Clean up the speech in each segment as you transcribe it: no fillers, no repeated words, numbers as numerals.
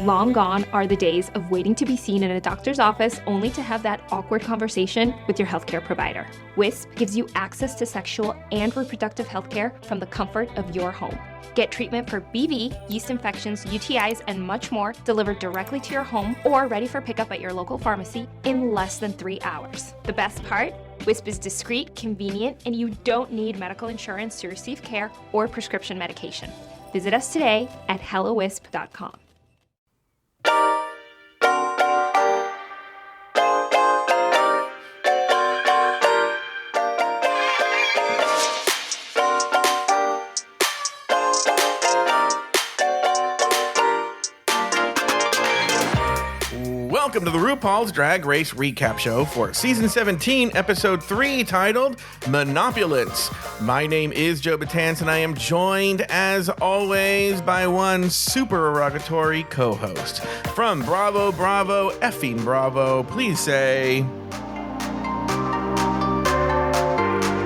Long gone are the days of waiting to be seen in a doctor's office only to have that awkward conversation with your healthcare provider. Wisp gives you access to sexual and reproductive healthcare from the comfort of your home. Get treatment for BV, yeast infections, UTIs, and much more delivered directly to your home or ready for pickup at your local pharmacy in less than 3 hours. The best part? Wisp is discreet, convenient, and you don't need medical insurance to receive care or prescription medication. Visit us today at hellowisp.com. Welcome to the RuPaul's Drag Race Recap Show for Season 17, Episode 3, titled Monopulence. My name is Joe Batanz, and I am joined, as always, by one super derogatory co-host. From Bravo, Bravo, effing Bravo, please say...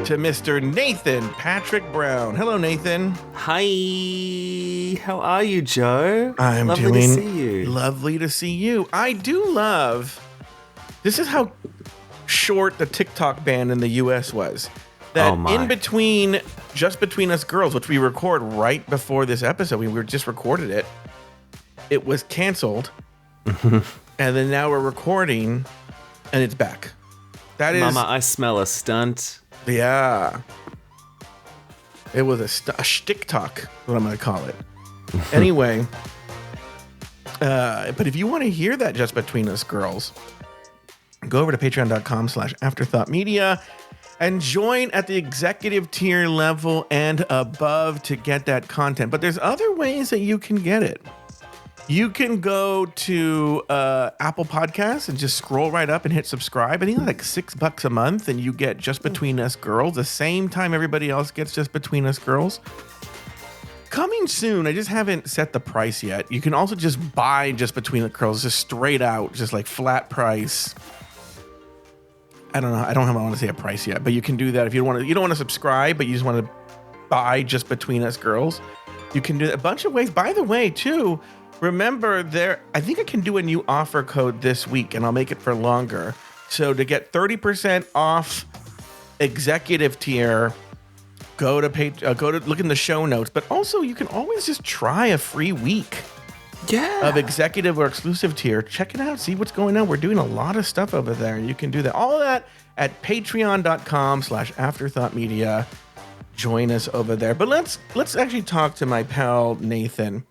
to Mr. Nathan Patrick Brown. Hello, Nathan. Hi. How are you, Joe? I'm lovely doing to see you. Lovely to see you. I do love. This is how short the TikTok ban in the US was. That in between, just between us girls, which we record right before this episode, we just recorded it. It was canceled, and then now we're recording, and it's back. That is, Mama, I smell a stunt. Yeah. It was a shtick talk, what I'm going to call it. Anyway, but if you want to hear that just between us girls, go over to patreon.com/afterthoughtmedia and join at the executive tier level and above to get that content. But there's other ways that you can get it. You can go to Apple Podcasts and just scroll right up and hit subscribe. I think it's like $6 a month, and you get Just Between Us Girls the same time everybody else gets Just Between Us Girls. Coming soon. I just haven't set the price yet. You can also just buy Just Between the Girls, just straight out, just like flat price. I don't know. I don't want to say a price yet, but you can do that if you don't want to. You don't want to subscribe, but you just want to buy Just Between Us Girls. You can do that a bunch of ways. By the way, too. Remember, I think I can do a new offer code this week, and I'll make it for longer. So to get 30% off executive tier, go to look in the show notes. But also, you can always just try a free week of executive or exclusive tier. Check it out. See what's going on. We're doing a lot of stuff over there. You can do that. All of that at patreon.com/afterthoughtmedia. Join us over there. But let's actually talk to my pal Nathan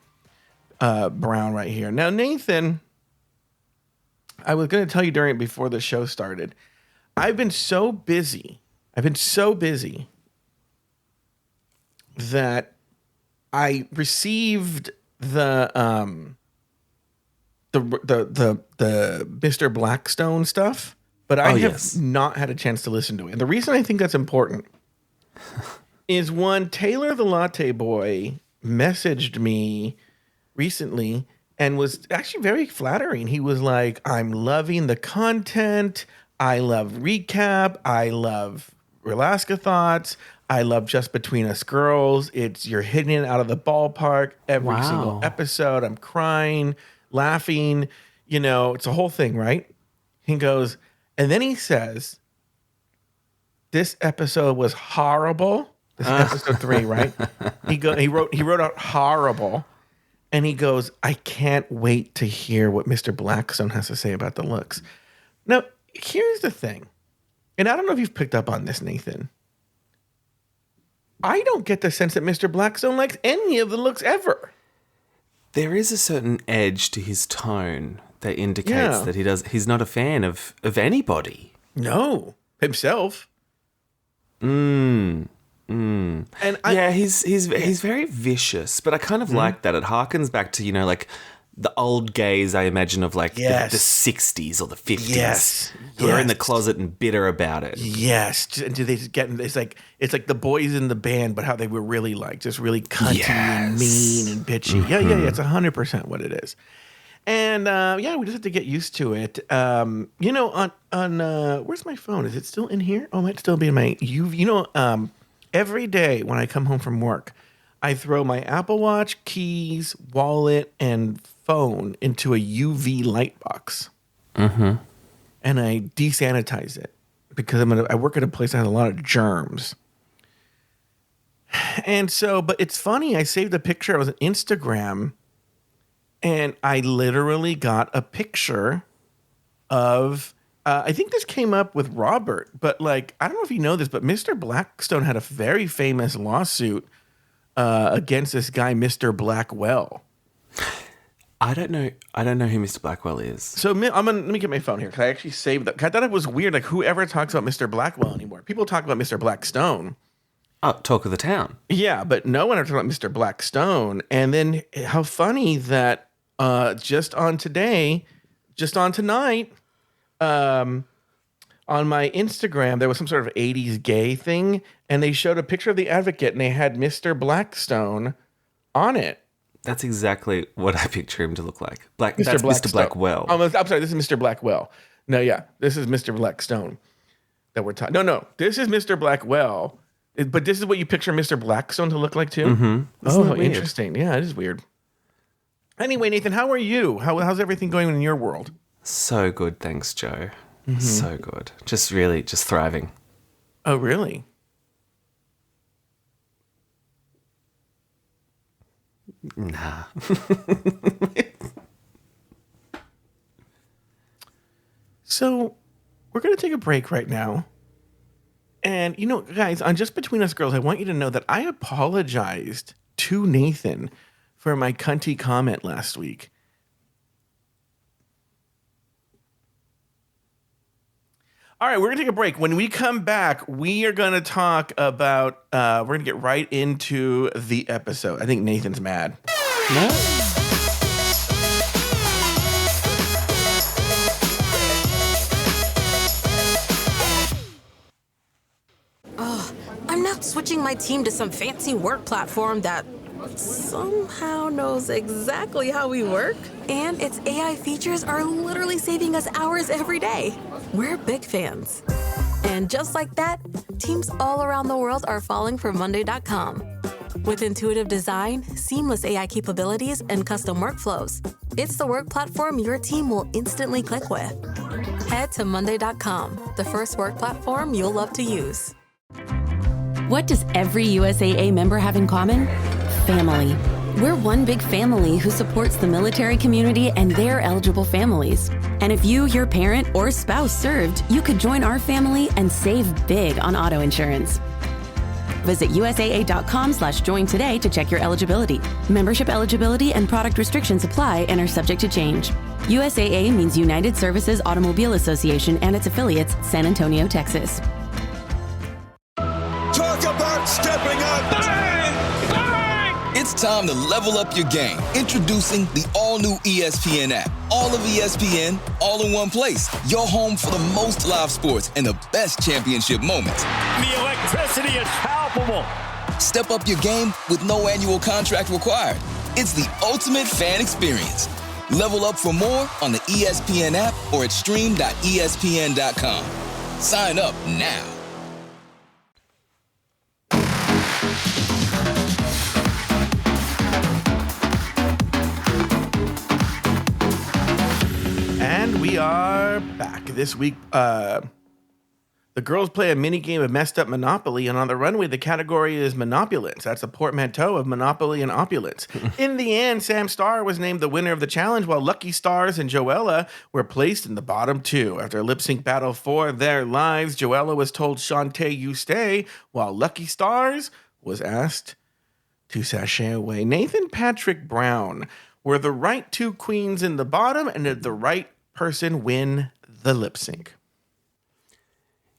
Brown right here. Now, Nathan, I was going to tell you before the show started, I've been so busy that I received the Mr. Blackstone stuff, but I have not had a chance to listen to it. And the reason I think that's important is one, Taylor the Latte Boy messaged me recently and was actually very flattering. He was like, I'm loving the content. I love recap. I love Alaska Thoughts. I love Just Between Us Girls. You're hitting it out of the ballpark every single episode. I'm crying, laughing. You know, it's a whole thing, right? He goes, and then he says, this episode was horrible. This is episode 3, right? He wrote out horrible. And he goes, I can't wait to hear what Mr. Blackstone has to say about the looks. Now, here's the thing. And I don't know if you've picked up on this, Nathan. I don't get the sense that Mr. Blackstone likes any of the looks ever. There is a certain edge to his tone that indicates that he's not a fan of anybody. No, himself. And he's very vicious, but I kind of like that. It harkens back to, like the old gays, I imagine, of like the 60s or the 50s. Yes. Who are in the closet and bitter about it. Yes. Do they get, it's like the boys in the band, but how they were really like just really cunty and mean and bitchy. Yeah. It's 100% what it is. And we just have to get used to it. On where's my phone? Is it still in here? Oh, it might still be in my every day when I come home from work, I throw my Apple Watch, keys, wallet, and phone into a UV light box. Mm-hmm. And I desanitize it because I work at a place that has a lot of germs. And so, but it's funny, I saved a picture. I was on Instagram, and I literally got a picture of, I think this came up with Robert, but like, I don't know if you know this, but Mr. Blackstone had a very famous lawsuit against this guy, Mr. Blackwell. I don't know who Mr. Blackwell is. So let me get my phone here because I actually saved that. I thought it was weird. Like, whoever talks about Mr. Blackwell anymore? People talk about Mr. Blackstone. Oh, talk of the town. Yeah, but no one ever talks about Mr. Blackstone. And then how funny that just on tonight, on my Instagram, there was some sort of 80s gay thing, and they showed a picture of the Advocate, and they had Mr. Blackstone on it. That's exactly what I picture him to look like. Mr. Blackwell. I'm sorry, this is Mr. Blackwell. No, yeah, this is Mr. Blackstone that we're talking. No, this is Mr. Blackwell. But this is what you picture Mr. Blackstone to look like too? Mm-hmm. Oh, interesting. Yeah, it is weird. Anyway, Nathan, how are you? How's everything going in your world? So good, thanks, Joe. Mm-hmm. So good. Just thriving. Oh, really? Nah. So, we're going to take a break right now. And, guys, on Just Between Us Girls, I want you to know that I apologized to Nathan for my cunty comment last week. All right, we're going to take a break. When we come back, we are going to talk about, we're going to get right into the episode. I think Nathan's mad. No? I'm not switching my team to some fancy work platform that somehow knows exactly how we work. And its AI features are literally saving us hours every day. We're big fans. And just like that, teams all around the world are falling for Monday.com. With intuitive design, seamless AI capabilities, and custom workflows, it's the work platform your team will instantly click with. Head to Monday.com, the first work platform you'll love to use. What does every USAA member have in common? Family. We're one big family who supports the military community and their eligible families. And if you, your parent, or spouse served, you could join our family and save big on auto insurance. Visit USAA.com/join today to check your eligibility. Membership eligibility and product restrictions apply and are subject to change. USAA means United Services Automobile Association and its affiliates, San Antonio, Texas. Talk about stepping up. Bang! Bang! It's time to level up your game. Introducing the all-new ESPN app. All of ESPN, all in one place. Your home for the most live sports and the best championship moments. The electricity is palpable. Step up your game with no annual contract required. It's the ultimate fan experience. Level up for more on the ESPN app or at stream.espn.com. Sign up now. And we are back. This week, the girls play a mini game of messed up Monopoly, and on the runway, the category is Monopulence. That's a portmanteau of Monopoly and opulence. In the end, Sam Starr was named the winner of the challenge, while Lucky Stars and Joella were placed in the bottom two. After a lip-sync battle for their lives, Joella was told, "Shantae, you stay," while Lucky Stars was asked to sashay away. Nathan Patrick Brown, were the right two queens in the bottom, and did the right person win the lip sync?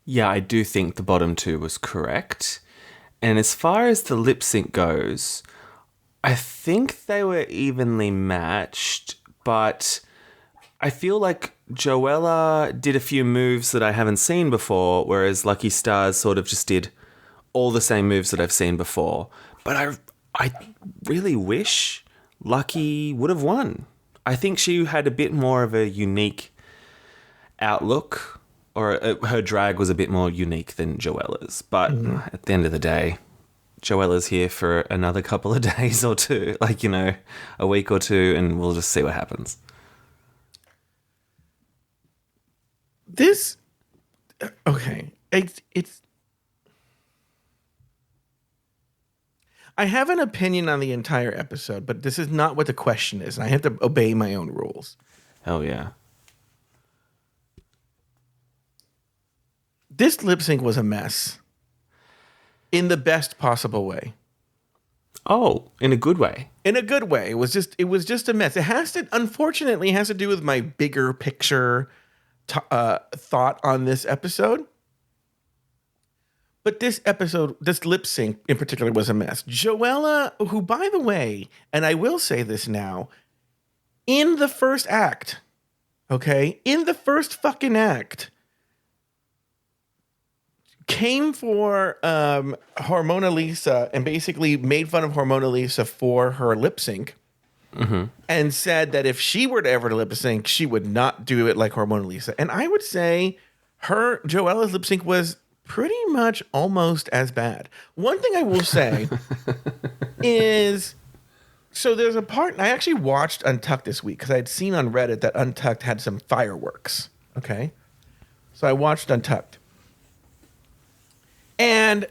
Yeah, I do think the bottom two was correct. And as far as the lip sync goes, I think they were evenly matched, but I feel like Joella did a few moves that I haven't seen before, whereas Lucky Stars sort of just did all the same moves that I've seen before. But I really wish Lucky would have won. I think she had a bit more of a unique outlook, or her drag was a bit more unique than Joella's. But at the end of the day, Joella's here for another couple of days or two, like, you know, a week or two, and we'll just see what happens. This, okay, it's. I have an opinion on the entire episode, but this is not what the question is, and I have to obey my own rules. Hell yeah. This lip sync was a mess. In the best possible way. Oh, in a good way. In a good way. It was just a mess. Unfortunately, it has to do with my bigger picture thought on this episode. But this lip sync in particular was a mess. Joella, who, by the way, and I will say this now, in the first act, okay, in the first fucking act, came for Hormona Lisa and basically made fun of Hormona Lisa for her lip sync, and said that if she were to ever lip sync, she would not do it like Hormona Lisa. And I would say Joella's lip sync was pretty much almost as bad. One thing I will say is, so there's a part, I actually watched Untucked this week because I had seen on Reddit that Untucked had some fireworks. Okay, so I watched Untucked. And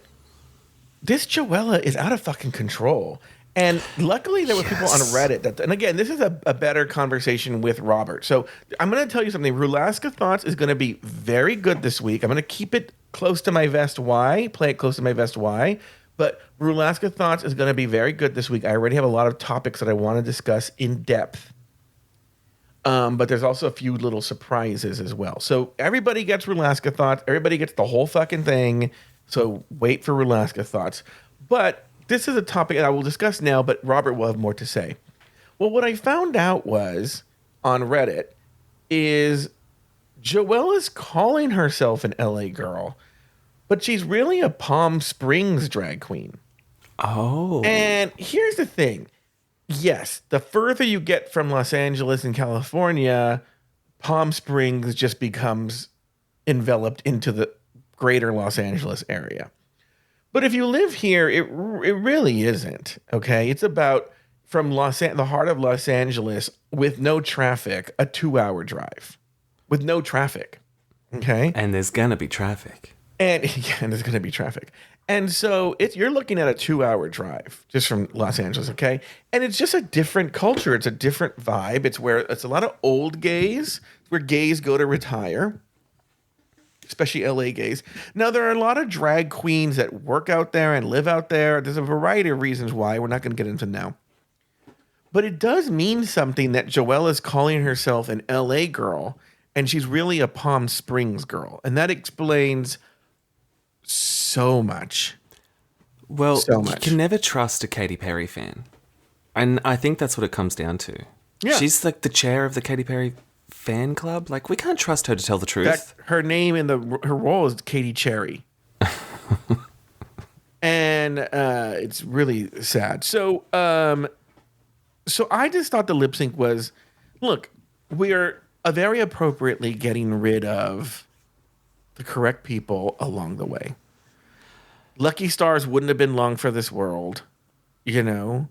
this Joella is out of fucking control. And luckily there were people on Reddit and again, this is a better conversation with Robert. So I'm going to tell you something. Rulaska Thoughts is going to be very good this week. I'm going to keep it close to my vest. Why? Play it close to my vest. Why? But Rulaska Thoughts is going to be very good this week. I already have a lot of topics that I want to discuss in depth. But there's also a few little surprises as well. So everybody gets Rulaska Thoughts. Everybody gets the whole fucking thing. So wait for Rulaska Thoughts. But this is a topic that I will discuss now, but Robert will have more to say. Well, what I found out was on Reddit is Joella's calling herself an LA girl, but she's really a Palm Springs drag queen. Oh. And here's the thing. Yes, the further you get from Los Angeles and California, Palm Springs just becomes enveloped into the greater Los Angeles area. But if you live here, it really isn't, okay? It's about from the heart of Los Angeles with no traffic, a 2-hour drive with no traffic, okay? And there's going to be traffic. And there's going to be traffic. And so you're looking at a 2-hour drive just from Los Angeles, okay? And it's just a different culture. It's a different vibe. It's a lot of old gays, where gays go to retire. Especially LA gays. Now, there are a lot of drag queens that work out there and live out there. There's a variety of reasons why. We're not going to get into now. But it does mean something that Joella is calling herself an LA girl, and she's really a Palm Springs girl. And that explains so much. Well, so you much. can never trust a Katy Perry fan. And I think that's what it comes down to. Yeah. She's like the chair of the Katy Perry fan club. Like, we can't trust her to tell the truth. Her name in her role is Katy Cherry. And it's really sad. So I just thought the lip sync was, look, we are very appropriately getting rid of the correct people along the way. Lucky Stars wouldn't have been long for this world, you know,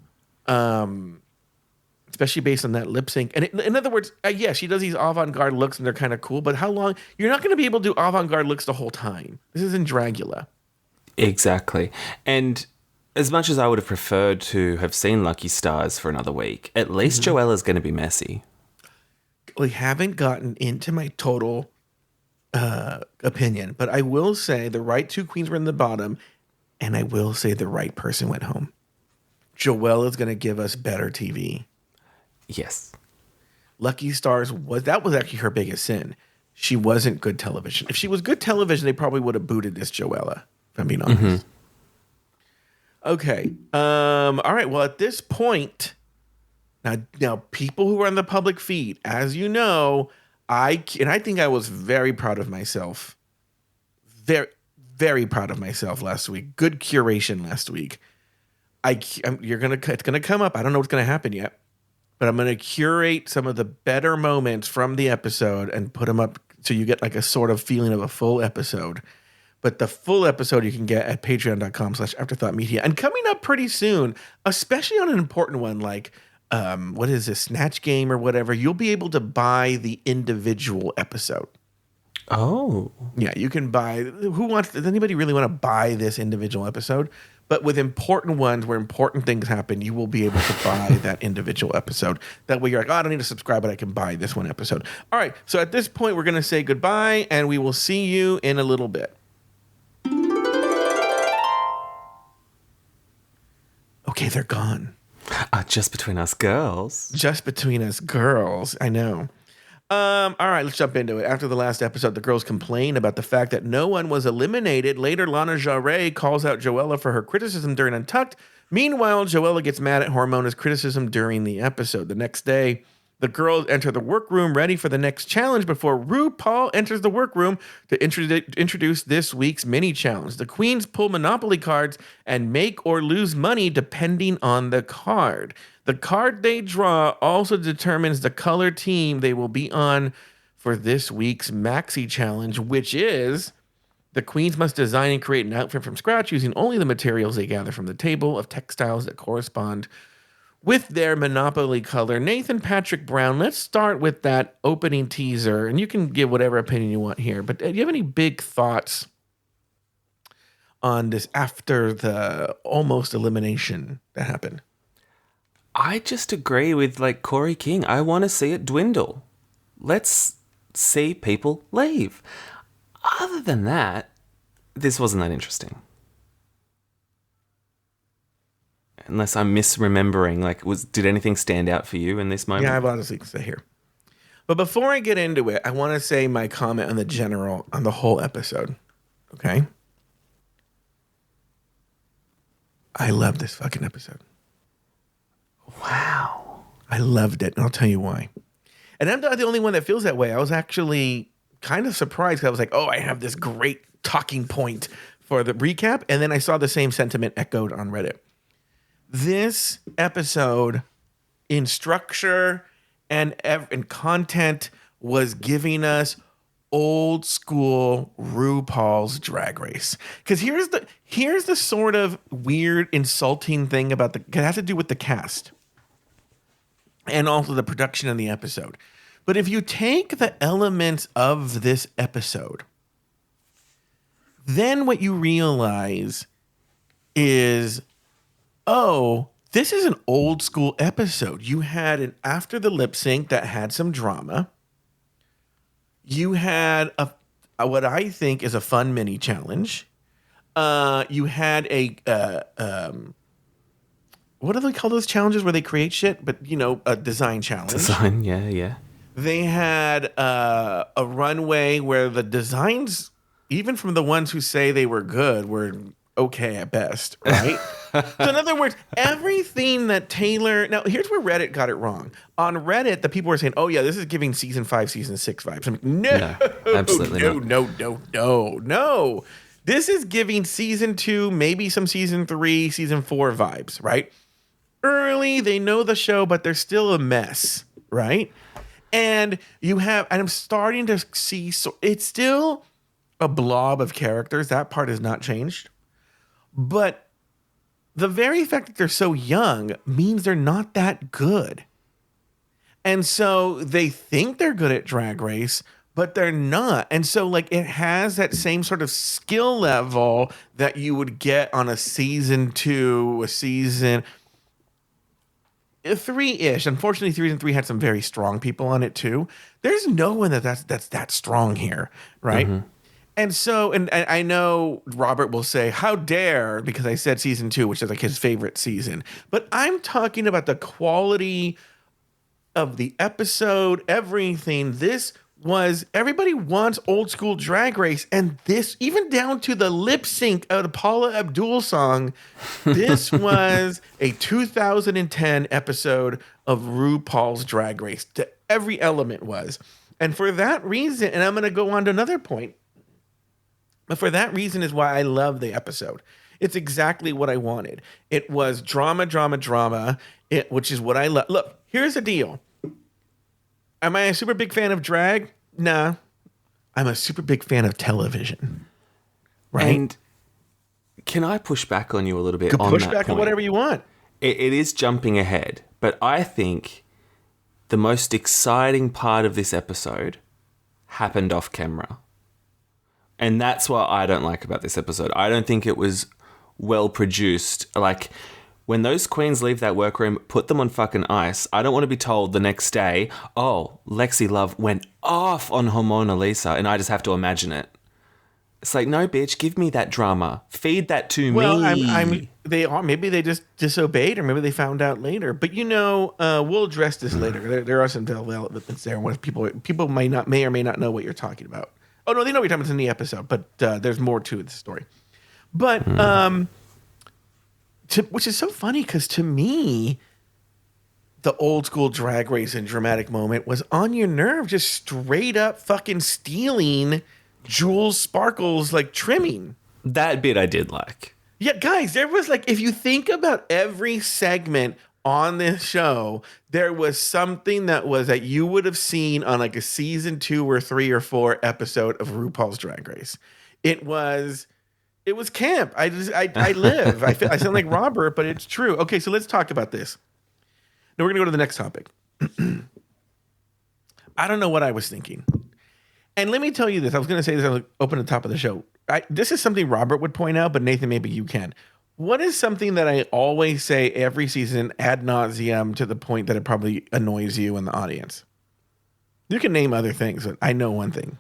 especially based on that lip sync. And in other words, yeah, she does these avant-garde looks and they're kind of cool, but how long? You're not going to be able to do avant-garde looks the whole time. This isn't Dragula. Exactly. And as much as I would have preferred to have seen Lucky Stars for another week, at least Joella's going to be messy. We haven't gotten into my total opinion, but I will say the right two queens were in the bottom, and I will say the right person went home. Joella's going to give us better TV. Yes. Lucky Stars was actually her biggest sin. She wasn't good television. If she was good television, they probably would have booted this Joella, if I'm being honest. Okay. All right. Well, at this point, now people who are on the public feed, as you know, I think I was very proud of myself. Very, very proud of myself last week. Good curation last week. It's gonna come up. I don't know what's gonna happen yet, but I'm gonna curate some of the better moments from the episode and put them up so you get like a sort of feeling of a full episode. But the full episode you can get at patreon.com/afterthoughtmedia. And coming up pretty soon, especially on an important one like what is this, Snatch Game or whatever, you'll be able to buy the individual episode. Oh. Yeah, you can buy. Does anybody really want to buy this individual episode? But with important ones where important things happen, you will be able to buy that individual episode. That way you're like, oh, I don't need to subscribe, but I can buy this one episode. All right, so at this point, we're going to say goodbye, and we will see you in a little bit. Okay, they're gone. Just between us girls. Just between us girls, I know. All right, let's jump into it. After the last episode, the girls complain about the fact that no one was eliminated. Later, Lana Jarre calls out Joella for her criticism during Untucked. Meanwhile, Joella gets mad at Hormona's criticism during the episode. The next day, the girls enter the workroom ready for the next challenge before RuPaul enters the workroom to introduce this week's mini challenge. The queens pull Monopoly cards and make or lose money depending on the card. The card they draw also determines the color team they will be on for this week's maxi challenge, which is the queens must design and create an outfit from scratch using only the materials they gather from the table of textiles that correspond with their Monopoly color. Nathan Patrick Brown, let's start with that opening teaser, and you can give whatever opinion you want here, but do you have any big thoughts on this after the almost elimination that happened? I just agree with Corey King. I want to see it dwindle. Let's see people leave. Other than that, this wasn't that interesting. Unless I'm misremembering, did anything stand out for you in this moment? Yeah, I've honestly stay here. But before I get into it, I want to say my comment on the whole episode. Okay? I love this fucking episode. Wow. I loved it, and I'll tell you why. And I'm not the only one that feels that way. I was actually kind of surprised because I was like, oh, I have this great talking point for the recap, and then I saw the same sentiment echoed on Reddit. This episode, in structure and content, was giving us old school RuPaul's Drag Race. Because here's the sort of weird, insulting thing about it has to do with the cast and also the production of the episode. But if you take the elements of this episode, then what you realize is, oh, this is an old school episode. You had an after the lip sync that had some drama. You had what I think is a fun mini challenge. You had what do they call those challenges where they create shit? But, a design challenge. Design, yeah. They had a runway where the designs, even from the ones who say they were good, were okay at best, right? So in other words, everything that Taylor... Now, here's where Reddit got it wrong. On Reddit, the people were saying, oh, yeah, this is giving season 5, season 6 vibes. I'm like, no, absolutely not. No. This is giving season 2, maybe some season 3, season 4 vibes, right? Early, they know the show, but they're still a mess, right? And I'm starting to see, so it's still a blob of characters. That part has not changed. But the very fact that they're so young means they're not that good. And so they think they're good at Drag Race, but they're not. And so it has that same sort of skill level that you would get on a season 2, a season 3-ish. Unfortunately, season 3 had some very strong people on it too. There's no one that's that strong here, right? Mm-hmm. And so, and I know Robert will say, how dare, because I said season 2, which is his favorite season. But I'm talking about the quality of the episode, everything. Everybody wants old school Drag Race. And this, even down to the lip sync of the Paula Abdul song, this was a 2010 episode of RuPaul's Drag Race. Every element was. And for that reason, and I'm going to go on to another point, but for that reason is why I love the episode. It's exactly what I wanted. It was drama, which is what I love. Look, here's the deal. Am I a super big fan of drag? Nah. I'm a super big fan of television. right? And can I push back on you a little bit on Push that back on point? whatever you want. It is jumping ahead, but I think the most exciting part of this episode happened off camera. And that's what I don't like about this episode. I don't think it was well produced. Like, when those queens leave that workroom, put them on fucking ice. I don't want to be told the next day, oh, Lexi Love went off on Hormona Lisa, and I just have to imagine it. It's like, no, bitch, give me that drama. Feed that to Well, me. maybe they just disobeyed, or maybe they found out later. But we'll address this later. There are some developments there. What people may or may not know what you're talking about. Oh no, they know what you're talking about in the episode, but there's more to the story. But which is so funny because to me, the old school Drag Race and dramatic moment was on your nerve, just straight up fucking stealing Jules Sparkle's like trimming. That bit I did like. Yeah, guys, there was like, if you think about every segment on this show, there was something that you would have seen on like a season 2 or 3 or 4 episode of RuPaul's Drag Race. It was camp. I live. I sound like Robert, but it's true. Okay, so let's talk about this. Now we're gonna go to the next topic. I don't know what I was thinking. And let me tell you this. I was going to say this on the top of the show. This is something Robert would point out, but Nathan, maybe you can. What is something that I always say every season ad nauseum to the point that it probably annoys you in the audience? You can name other things, but I know one thing.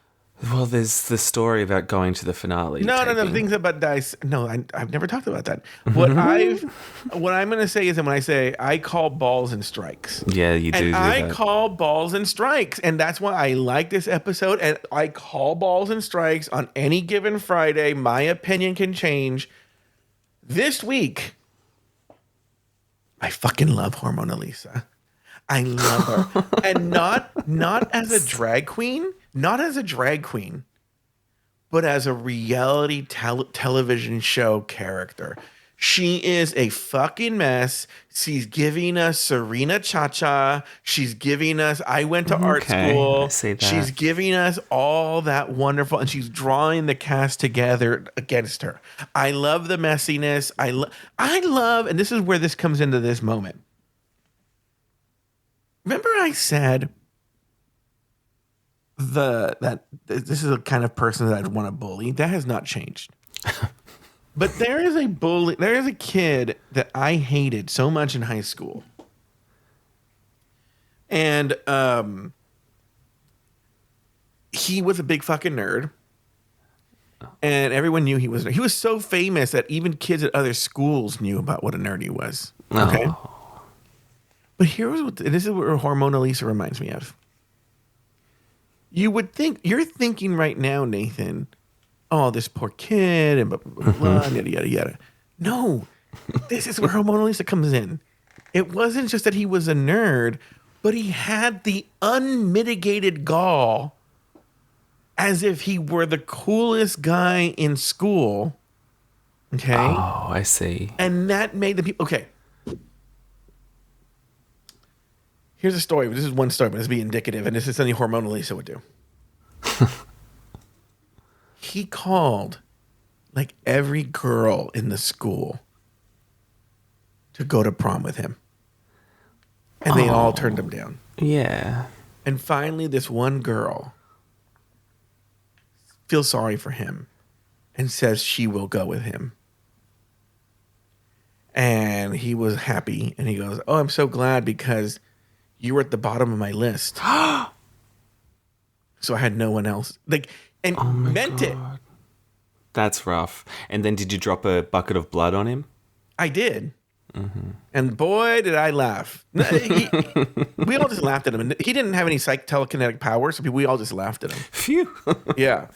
Well, there's the story about going to the finale. No. Things about dice. No, I've never talked about that. What I'm going to say is that when I say I call balls and strikes. Yeah, you do. I call balls and strikes, and that's why I like this episode. And I call balls and strikes on any given Friday. My opinion can change. This week, I fucking love Hormona Lisa. I love her, and not as a drag queen. Not as a drag queen, but as a reality television show character. She is a fucking mess. She's giving us Serena Cha-Cha. She's giving us I went to art school. I see that. She's giving us all that wonderful, and she's drawing the cast together against her. I love the messiness. I love, and this is where this comes into this moment. Remember I said that this is a kind of person that I'd want to bully. That has not changed. But there is a kid that I hated so much in high school. And he was a big fucking nerd. And everyone knew he was so famous that even kids at other schools knew about what a nerd he was. Okay? Oh. But this is what Hormona Lisa reminds me of. You would think, you're thinking right now, Nathan, oh, this poor kid, and blah, blah, blah, yada, yada, yada. No, this is where Hormona Lisa comes in. It wasn't just that he was a nerd, but he had the unmitigated gall as if he were the coolest guy in school. Okay? Oh, I see. And that made the people, okay. Here's a story. This is one story, but this will be indicative, and this is something Hormona Lisa would do. He called like every girl in the school to go to prom with him. And they all turned him down. Yeah. And finally, this one girl feels sorry for him and says she will go with him. And he was happy, and he goes, oh, I'm so glad because you were at the bottom of my list. So I had no one else. Meant it. That's rough. And then did you drop a bucket of blood on him? I did. Mm-hmm. And boy, did I laugh. We all just laughed at him. And he didn't have any telekinetic power, so we all just laughed at him. Phew. Yeah.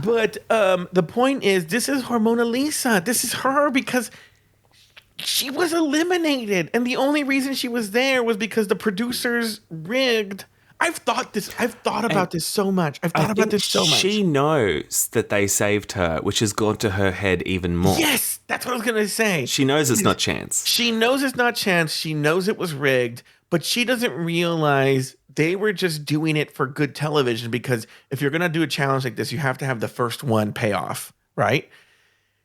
But the point is, this is Hormona Lisa. This is her because she was eliminated. And the only reason she was there was because the producers rigged. I've thought about this so much. She knows that they saved her, which has gone to her head even more. Yes, that's what I was going to say. She knows it's not chance. She knows it's not chance. She knows it was rigged, but she doesn't realize they were just doing it for good television, because if you're going to do a challenge like this, you have to have the first one pay off, right?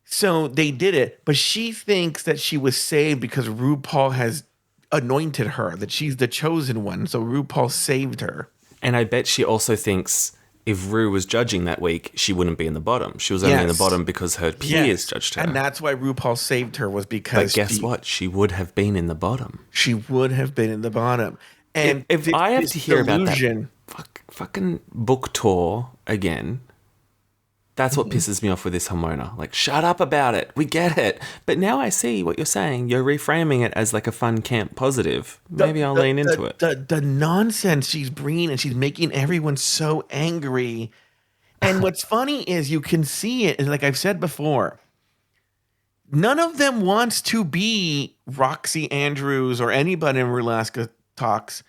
So they did it, but she thinks that she was saved because RuPaul has anointed her, that she's the chosen one. So RuPaul saved her. And I bet she also thinks if Ru was judging that week, she wouldn't be in the bottom. She was only in the bottom because her peers judged her. And that's why RuPaul saved her, was because... But guess what? She would have been in the bottom. She would have been in the bottom. And if I have to hear about that fucking book tour again, that's what pisses me off with this Homona. Like, shut up about it. We get it. But now I see what you're saying. You're reframing it as like a fun camp positive. Maybe I'll lean into it. The nonsense she's bringing, and she's making everyone so angry. And what's funny is you can see it, and like I've said before, none of them wants to be Roxy Andrews or anybody in Relaska Talks.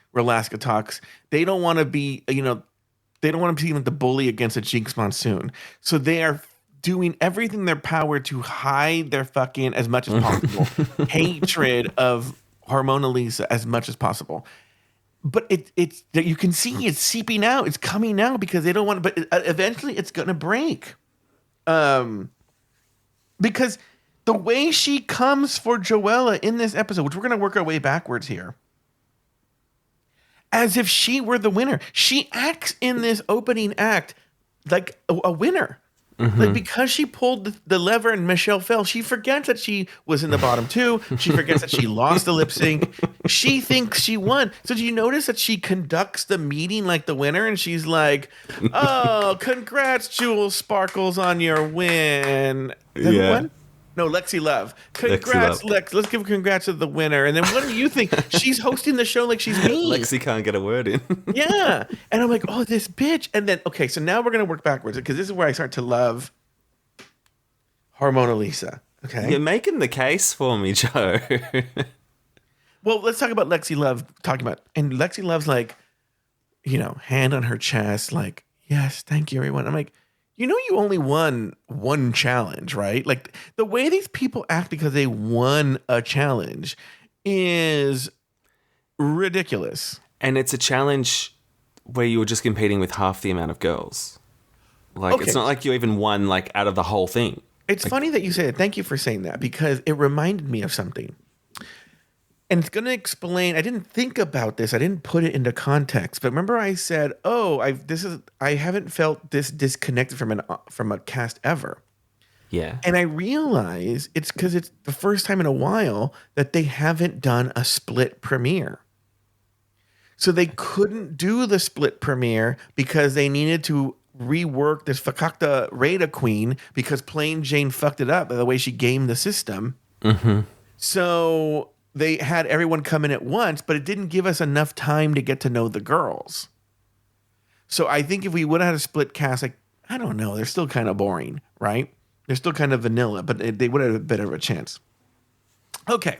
They don't want to be, they don't want to be the bully against a Jinx Monsoon. So they are doing everything in their power to hide their fucking, as much as possible, hatred of Hormona Lisa as much as possible. But it's you can see it's seeping out. It's coming out because they don't want to, but eventually it's going to break. Because the way she comes for Joella in this episode, which we're going to work our way backwards here, as if she were the winner. She acts in this opening act like a winner. Like, because she pulled the lever and Michelle fell, she forgets that she was in the bottom two. She forgets that she lost the lip sync. She thinks she won. So do you notice that she conducts the meeting like the winner? And she's like, oh, congrats, Jewel Sparkles, on your win. Is that who won? No, Lexi Love. Congrats, Lex. Let's give congrats to the winner. And then what do you think? She's hosting the show like she's me. Lexi can't get a word in. Yeah. And I'm like, oh, this bitch. And then, okay, so now we're going to work backwards because this is where I start to love Hormona Lisa. Okay. You're making the case for me, Joe. Well, let's talk about Lexi Love and Lexi Love's like, hand on her chest, like, yes, thank you, everyone. I'm like, you only won one challenge, right? Like, the way these people act because they won a challenge is ridiculous. And it's a challenge where you were just competing with half the amount of girls. Like, It's not like you even won, like, out of the whole thing. It's funny that you say it. Thank you for saying that, because it reminded me of something. And it's going to explain. I didn't think about this. I didn't put it into context. But remember, I said, "Oh, I haven't felt this disconnected from a cast ever." Yeah. And I realize it's because it's the first time in a while that they haven't done a split premiere. So they couldn't do the split premiere because they needed to rework this Fakakta Rada Queen because Plain Jane fucked it up by the way she gamed the system. So they had everyone come in at once, but it didn't give us enough time to get to know the girls. So I think if we would have had a split cast, like, I don't know, they're still kind of boring, right? They're still kind of vanilla, but they would have a bit of a chance. Okay.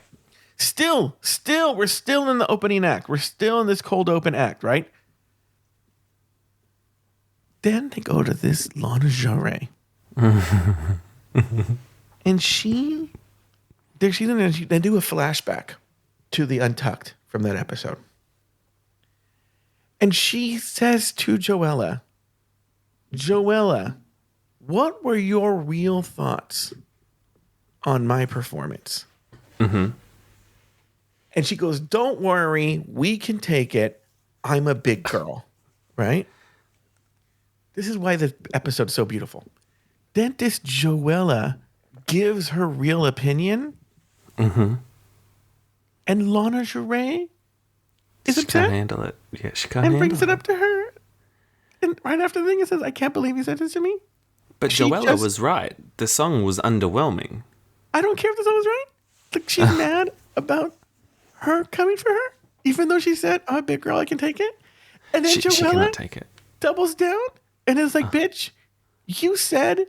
Still, we're still in the opening act. We're still in this cold open act, right? Then they go to this Lana Jarre. And they do a flashback to the Untucked from that episode. And she says to Joella, what were your real thoughts on my performance? And she goes, don't worry, we can take it. I'm a big girl, right? This is why the episode's so beautiful. Dentist Joella gives her real opinion. And Lana Jarre is upset. She can't handle it. Yeah, she can't handle it. And brings it up to her. And right after the thing, it says, I can't believe you said this to me. But Joella was right. The song was underwhelming. I don't care if the song was right. Like, she's mad about her coming for her, even though she said, I'm a big girl, I can take it. And then she cannot take it. Doubles down and is like, bitch, you said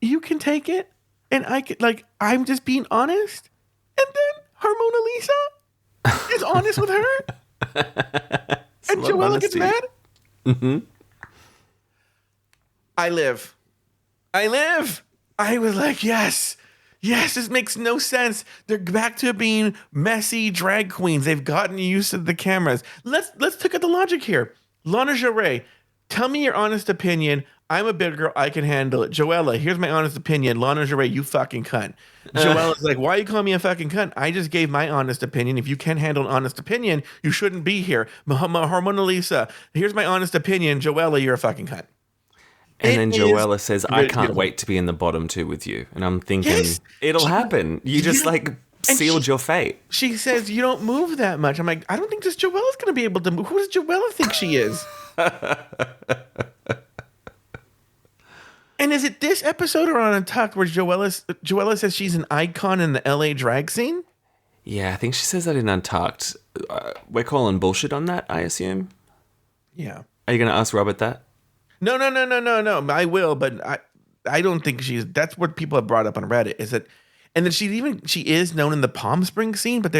you can take it. And I could, like, I'm just being honest. And then Hormona Lisa is honest with her. And Joella gets mad. I live. I was like, yes, this makes no sense. They're back to being messy drag queens. They've gotten used to the cameras. Let's look at the logic here. Lana Jarre, tell me your honest opinion. I'm a big girl. I can handle it. Joella, here's my honest opinion. Lingerie, you fucking cunt. Joella's like, why are you calling me a fucking cunt? I just gave my honest opinion. If you can't handle an honest opinion, you shouldn't be here. Hormona Lisa, here's my honest opinion. Joella, you're a fucking cunt. And then Joella says, I can't beautiful. wait to be in the bottom two with you. And I'm thinking, Yes. it'll happen. You just sealed your fate. She says, you don't move that much. I'm like, I don't think this Joella's going to be able to move. Who does Joella think she is? And is it this episode or on Untucked where Joella says she's an icon in the LA drag scene? Yeah, I think she says that in Untucked. We're calling bullshit on that, I assume. Yeah. Are you going to ask Robert that? No. I will, but I don't think that's what people have brought up on Reddit is that, and then she is known in the Palm Springs scene, but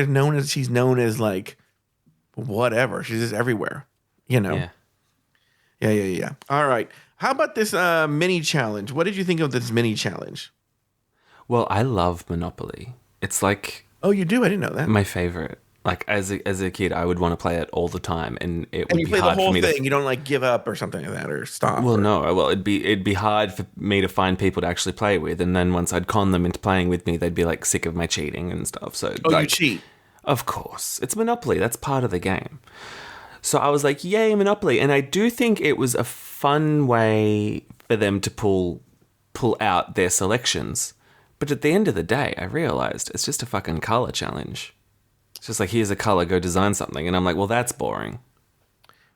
she's known as like whatever. She's just everywhere, you know? Yeah. All right. How about this mini challenge? What did you think of this mini challenge? Well, I love Monopoly. It's like... Oh, you do? I didn't know that. My favorite. Like, as a kid, I would want to play it all the time, and it would be hard for me to... And you play the whole thing? You don't, like, give up or something like that, or stop? Well, no. Well, it'd be hard for me to find people to actually play with, and then once I'd con them into playing with me, they'd be, like, sick of my cheating and stuff. So, you cheat? Of course. It's Monopoly. That's part of the game. So I was like, yay, Monopoly. And I do think it was a fun way for them to pull out their selections. But at the end of the day, I realized it's just a fucking color challenge. It's just like, here's a color, go design something. And I'm like, well, that's boring.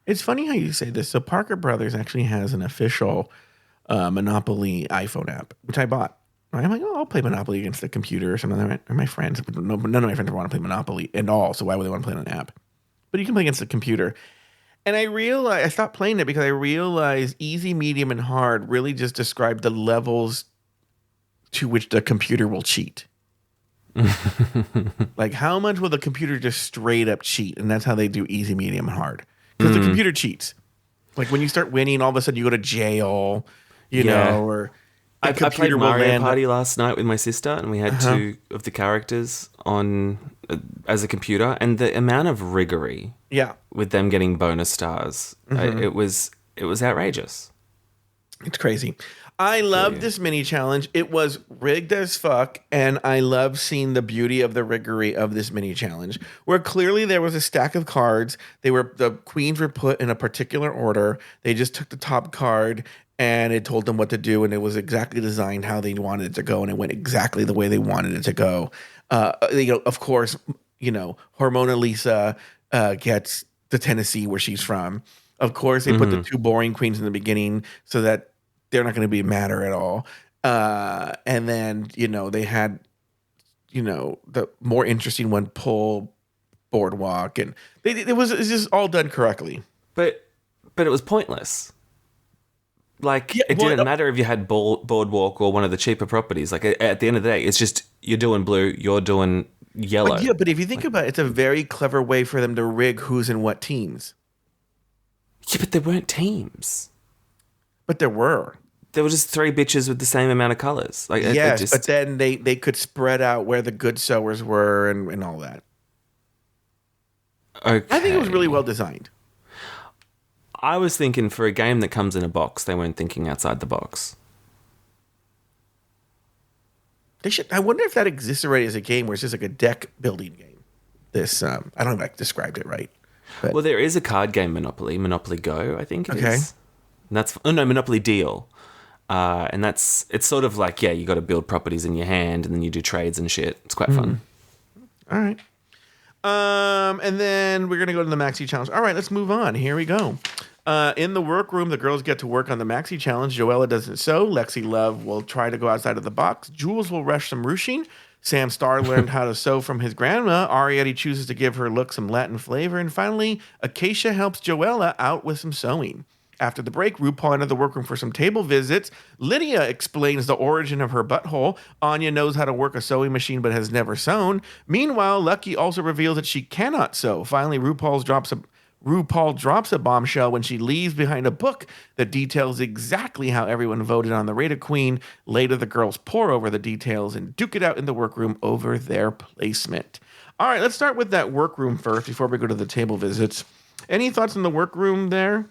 It's funny how you say this. So Parker Brothers actually has an official Monopoly iPhone app, which I bought. Right? I'm like, oh, I'll play Monopoly against the computer or something like that. Or my friends. None of my friends want to play Monopoly at all, so why would they want to play on an app? But you can play against the computer. And I stopped playing it because I realized easy, medium, and hard really just describe the levels to which the computer will cheat. Like, how much will the computer just straight up cheat? And that's how they do easy, medium, and hard. Because the computer cheats. Like, when you start winning, all of a sudden you go to jail, you know, or... I played Mario Party last night with my sister, and we had two of the characters on as a computer, and the amount of riggery with them getting bonus stars, it was outrageous. It's crazy. I loved this mini challenge. It was rigged as fuck, and I love seeing the beauty of the riggery of this mini challenge, where clearly there was a stack of cards. The queens were put in a particular order. They just took the top card, and it told them what to do, and it was exactly designed how they wanted it to go, and it went exactly the way they wanted it to go. Of course, Hormona Lisa gets the Tennessee where she's from. Of course, they put the two boring queens in the beginning so that they're not going to be matter at all. And then, they had, the more interesting one, pull boardwalk, and it was just all done correctly. But it was pointless. Like, it didn't matter if you had boardwalk or one of the cheaper properties. Like, at the end of the day, it's just you're doing blue, you're doing yellow. But if you think about it, it's a very clever way for them to rig who's in what teams. Yeah, but there weren't teams. But there were. There were just three bitches with the same amount of colors. Like, yes, but then they could spread out where the good sewers were and all that. Okay. I think it was really well designed. I was thinking for a game that comes in a box, they weren't thinking outside the box. They should. I wonder if that exists already as a game where it's just like a deck building game. This I don't know if I described it right. But. Well, there is a card game Monopoly Go, I think it is. And that's Monopoly Deal. And it's sort of like, you got to build properties in your hand and then you do trades and shit. It's quite fun. All right. And then we're going to go to the Maxi Challenge. All right, let's move on. Here we go. In the workroom, the girls get to work on the Maxi Challenge. Joella doesn't sew. Lexi Love will try to go outside of the box. Jules will rush some ruching. Sam Starr learned how to sew from his grandma. Arietti chooses to give her look some Latin flavor. And finally, Acacia helps Joella out with some sewing. After the break, RuPaul entered the workroom for some table visits. Lydia explains the origin of her butthole. Anya knows how to work a sewing machine but has never sewn. Meanwhile, Lucky also reveals that she cannot sew. Finally, RuPaul drops a bombshell when she leaves behind a book that details exactly how everyone voted on the Rated Queen. Later, the girls pore over the details and duke it out in the workroom over their placement. All right, let's start with that workroom first before we go to the table visits. Any thoughts on the workroom there?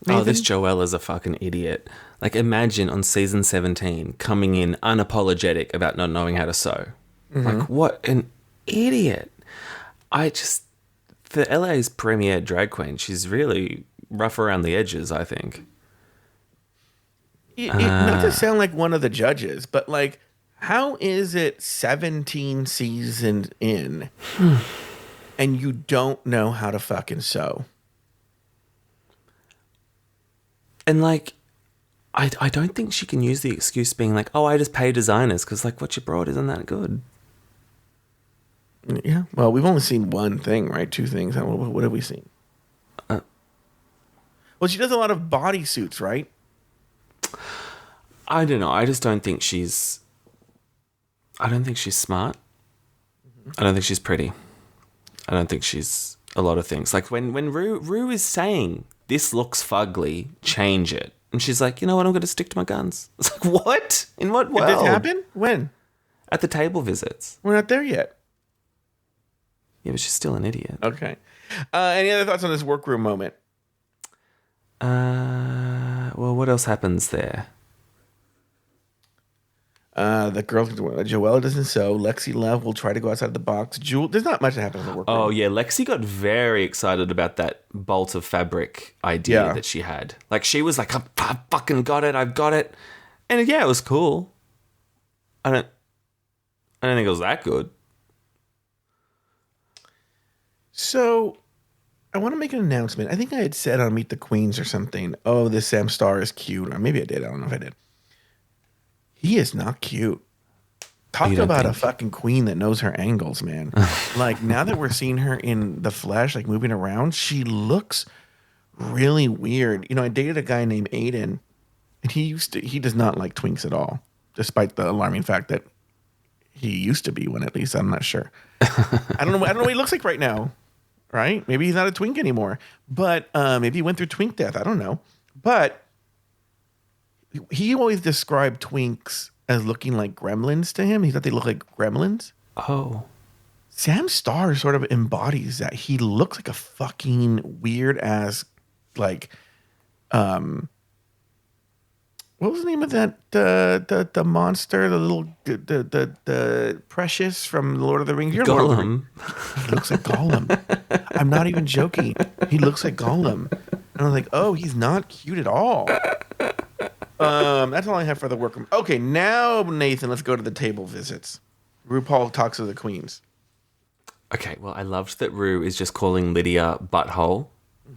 Nathan? Oh, this Joella's a fucking idiot. Like, imagine on season 17 coming in unapologetic about not knowing how to sew. Like, what an idiot. For LA's premier drag queen, she's really rough around the edges, I think. Not to sound like one of the judges, but like, how is it 17 seasons in and you don't know how to fucking sew? And like, I don't think she can use the excuse being like, oh, I just pay designers because like what you brought isn't that good. Yeah. Well, we've only seen one thing, right? Two things. What have we seen? Well, she does a lot of bodysuits, right? I don't know. I just don't think she's. I don't think she's smart. I don't think she's pretty. I don't think she's a lot of things. Like when Ru is saying this looks fugly, change it, and she's like, you know what, I'm going to stick to my guns. It's like, what? In what world? Did this happen? When? At the table visits. We're not there yet. Yeah, but she's still an idiot. Okay. Any other thoughts on this workroom moment? Well, what else happens there? The girl, Joella doesn't sew. Lexi Love will try to go outside the box. Jewel, there's not much that happens in the workroom. Oh, yeah. Lexi got very excited about that bolt of fabric idea that she had. Like, she was like, I fucking got it. I've got it. And yeah, it was cool. I don't think it was that good. So, I want to make an announcement. I think I had said on Meet the Queens or something, oh, this Sam Starr is cute. Or maybe I did. I don't know if I did. He is not cute. Talk about a fucking queen that knows her angles, man. Like, now that we're seeing her in the flesh, like moving around, she looks really weird. You know, I dated a guy named Aiden, and he does not like twinks at all, despite the alarming fact that he used to be one, at least. I'm not sure. I don't know what he looks like right now. Right? Maybe he's not a twink anymore. But maybe he went through twink death. I don't know. But he always described twinks as looking like gremlins to him. He thought they looked like gremlins. Oh. Sam Starr sort of embodies that. He looks like a fucking weird ass, like, what was the name of that the monster, the little the Precious from Lord of the Rings? Gollum. He looks like Gollum. I'm not even joking. He looks like Gollum. And I was like, oh, he's not cute at all. That's all I have for the workroom. Okay, now Nathan, let's go to the table visits. RuPaul talks to the queens. Okay, well, I loved that Ru is just calling Lydia Butthole.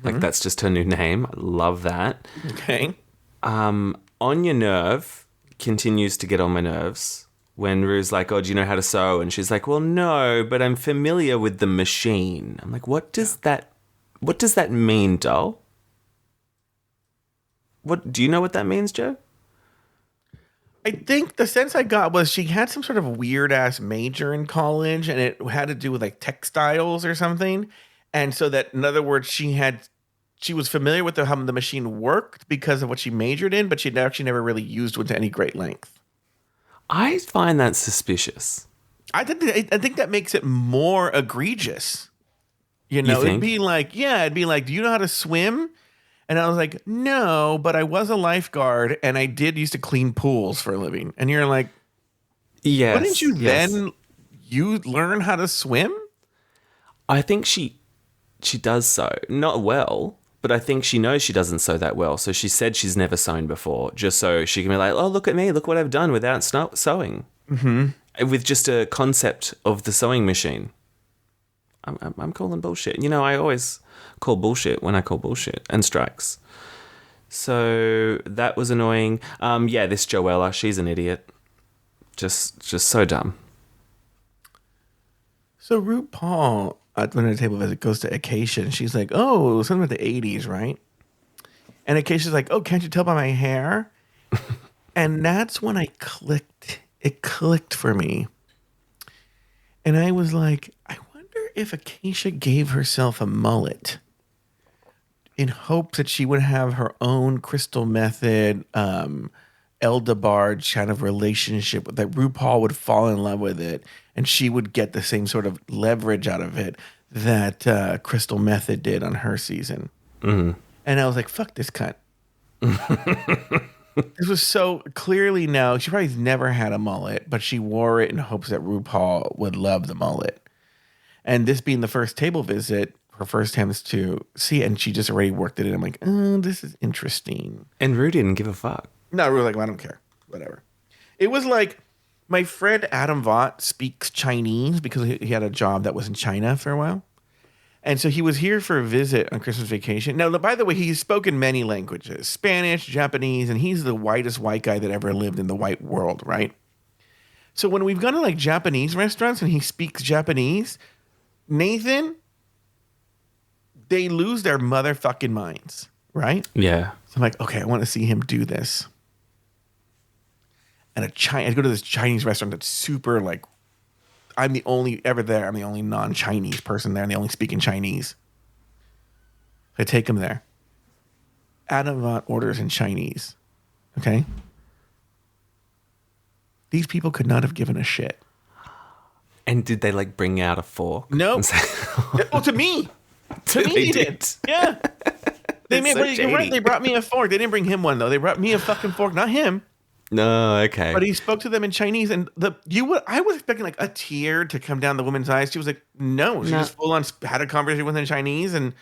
Like, that's just her new name. I love that. Okay. On Your Nerve continues to get on my nerves when Ru's like, oh, do you know how to sew? And she's like, well, no, but I'm familiar with the machine. I'm like, what does that mean, doll? What do you know what that means, Joe? I think the sense I got was she had some sort of weird ass major in college, and it had to do with like textiles or something. And so that, in other words, she was familiar with how the machine worked because of what she majored in, but she'd actually never really used one to any great length. I find that suspicious. I think that makes it more egregious. You know, it'd be like, do you know how to swim? And I was like, no, but I was a lifeguard and I did used to clean pools for a living. And you're like, yes, why didn't you then learn how to swim? I think she does sew. Not well, but I think she knows she doesn't sew that well. So she said she's never sewn before, just so she can be like, oh, look at me. Look what I've done without sewing. Mm-hmm. With just a concept of the sewing machine. I'm calling bullshit. You know, I always call bullshit when I call bullshit and strikes. So that was annoying. This Joella, she's an idiot. Just so dumb. So RuPaul, when at the table visit, goes to Acacia and she's like, oh, something about the 80s, right? And Acacia's like, oh, can't you tell by my hair? And that's when I clicked. It clicked for me. And I was like, I wonder if Acacia gave herself a mullet in hopes that she would have her own Crystal Method, Eldebarge kind of relationship, that RuPaul would fall in love with it and she would get the same sort of leverage out of it that Crystal Method did on her season. Mm-hmm. And I was like, fuck this cunt. This was so clearly no. She probably never had a mullet, but she wore it in hopes that RuPaul would love the mullet. And this being the first table visit, her first attempts to see it, and she just already worked it in. I'm like, oh, this is interesting. And Ru didn't give a fuck. No, Ru was like, well, I don't care. Whatever. It was like my friend Adam Vaught speaks Chinese because he had a job that was in China for a while. And so he was here for a visit on Christmas vacation. Now, by the way, he's spoken many languages, Spanish, Japanese, and he's the whitest white guy that ever lived in the white world, right? So when we've gone to like Japanese restaurants and he speaks Japanese, Nathan, they lose their motherfucking minds, right? Yeah. So I'm like, okay, I want to see him do this. And I go to this Chinese restaurant that's super like, I'm the only ever there. I'm the only non-Chinese person there, and they only speak in Chinese. I take him there. Adam Vaught orders in Chinese. Okay? These people could not have given a shit. And did they like bring out a fork? No. And say, Oh, to me. To me, They they did. did. Yeah. They It's so you're right. shady. They brought me a fork. They didn't bring him one though. They brought me a fucking fork, not him. No, okay. But he spoke to them in Chinese, and I was expecting like a tear to come down the woman's eyes. She was like, no, she just full on had a conversation with him in Chinese and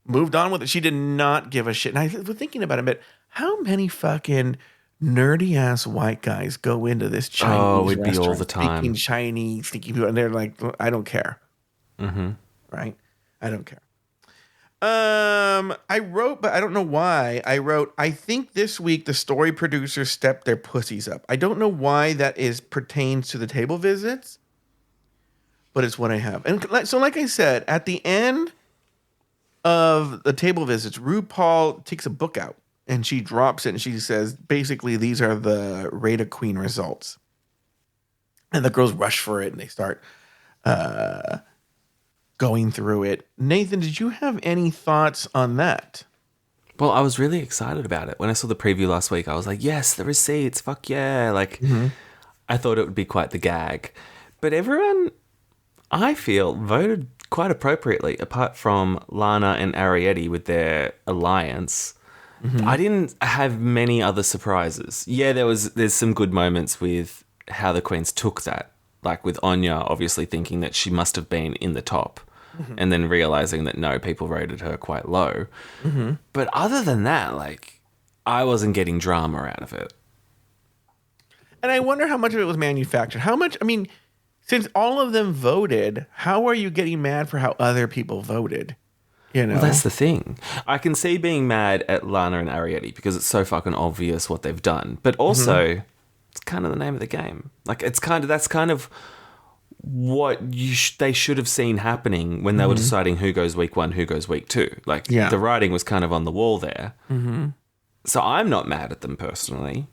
moved on with it. She did not give a shit. And I was thinking about it, but how many fucking nerdy ass white guys go into this Chinese it'd be all restaurant the time. speaking Chinese, thinking people, and they're like, I don't care. Mm-hmm. Right? I don't care. I wrote, but I don't know why. I think this week the story producers stepped their pussies up. I don't know why that pertains to the table visits, but it's what I have. And so, like I said, at the end of the table visits, RuPaul takes a book out and she drops it and she says, basically, these are the Rata Queen results. And the girls rush for it and they start, going through it. Nathan, did you have any thoughts on that? Well, I was really excited about it. When I saw the preview last week, I was like, yes, the receipts, fuck yeah. Like, I thought it would be quite the gag. But everyone, I feel, voted quite appropriately, apart from Lana and Ariete with their alliance. I didn't have many other surprises. Yeah, there's some good moments with how the queens took that. Like with Anya, obviously thinking that she must have been in the top and then realizing that no, people rated her quite low. But other than that, like, I wasn't getting drama out of it. And I wonder how much of it was manufactured. How much, I mean, since all of them voted, how are you getting mad for how other people voted? You know? Well, that's the thing. I can see being mad at Lana and Ariete because it's so fucking obvious what they've done. But also, it's kind of the name of the game. Like, that's kind of what they should have seen happening when they were deciding who goes week 1, who goes week 2. Like, the writing was kind of on the wall there. So I'm not mad at them personally.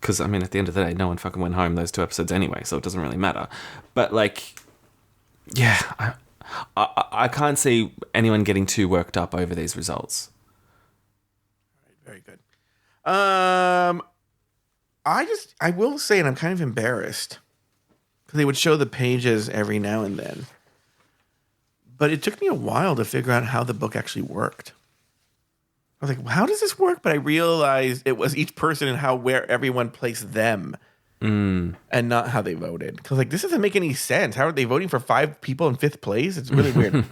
Because, I mean, at the end of the day, no one fucking went home those 2 episodes anyway, so it doesn't really matter. But, like, yeah, I can't see anyone getting too worked up over these results. Very good. I will say, and I'm kind of embarrassed, because they would show the pages every now and then. But it took me a while to figure out how the book actually worked. I was like, well, how does this work? But I realized it was each person and where everyone placed them. And not how they voted. Because, like, this doesn't make any sense. How are they voting for 5 people in 5th place? It's really weird.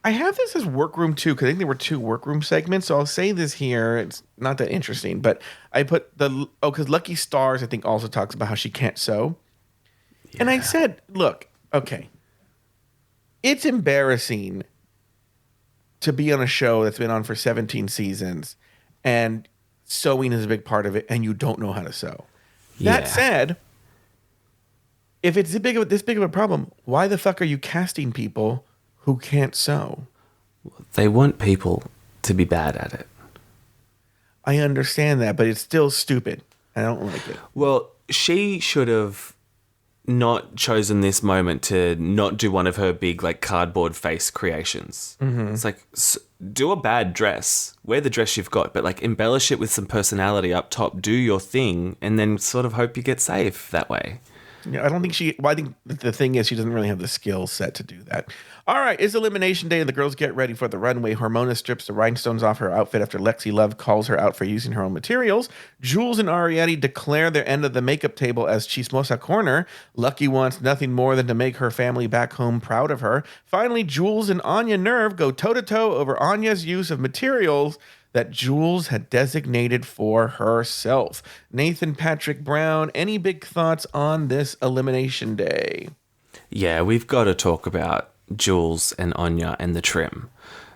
I have this as workroom 2, because I think there were 2 workroom segments. So I'll say this here. It's not that interesting. But I put because Lucky Stars, I think, also talks about how she can't sew. Yeah. And I said, look, okay. It's embarrassing to be on a show that's been on for 17 seasons and sewing is a big part of it, and you don't know how to sew. That said, if it's this big of a problem, why the fuck are you casting people who can't sew? They want people to be bad at it. I understand that, but it's still stupid. I don't like it. Well, she should have not chosen this moment to not do one of her big, like, cardboard face creations. It's like, do a bad dress, wear the dress you've got, but, like, embellish it with some personality up top, do your thing, and then sort of hope you get safe that way. Yeah, I don't think I think the thing is she doesn't really have the skill set to do that. All right, it's elimination day and the girls get ready for the runway. Hormona strips the rhinestones off her outfit after Lexi Love calls her out for using her own materials. Jules and Ariette declare their end of the makeup table as Chismosa Corner. Lucky wants nothing more than to make her family back home proud of her. Finally, Jules and Anya Nerve go toe-to-toe over Anya's use of materials that Jules had designated for herself. Nathan Patrick Brown, any big thoughts on this elimination day? Yeah, we've got to talk about Jules and Anya and the trim.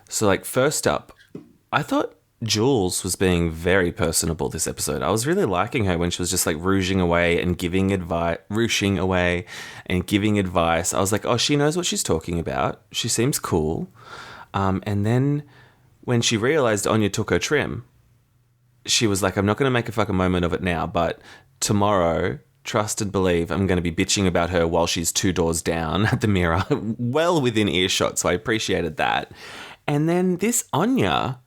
So, like, first up, I thought Jules was being very personable this episode. I was really liking her when she was just like ruching away and giving advice. I was like, oh, she knows what she's talking about. She seems cool. And then when she realized Anya took her trim, she was like, I'm not going to make a fucking moment of it now, but tomorrow, trust and believe, I'm going to be bitching about her while she's 2 doors down at the mirror, well within earshot. So I appreciated that. And then this Anya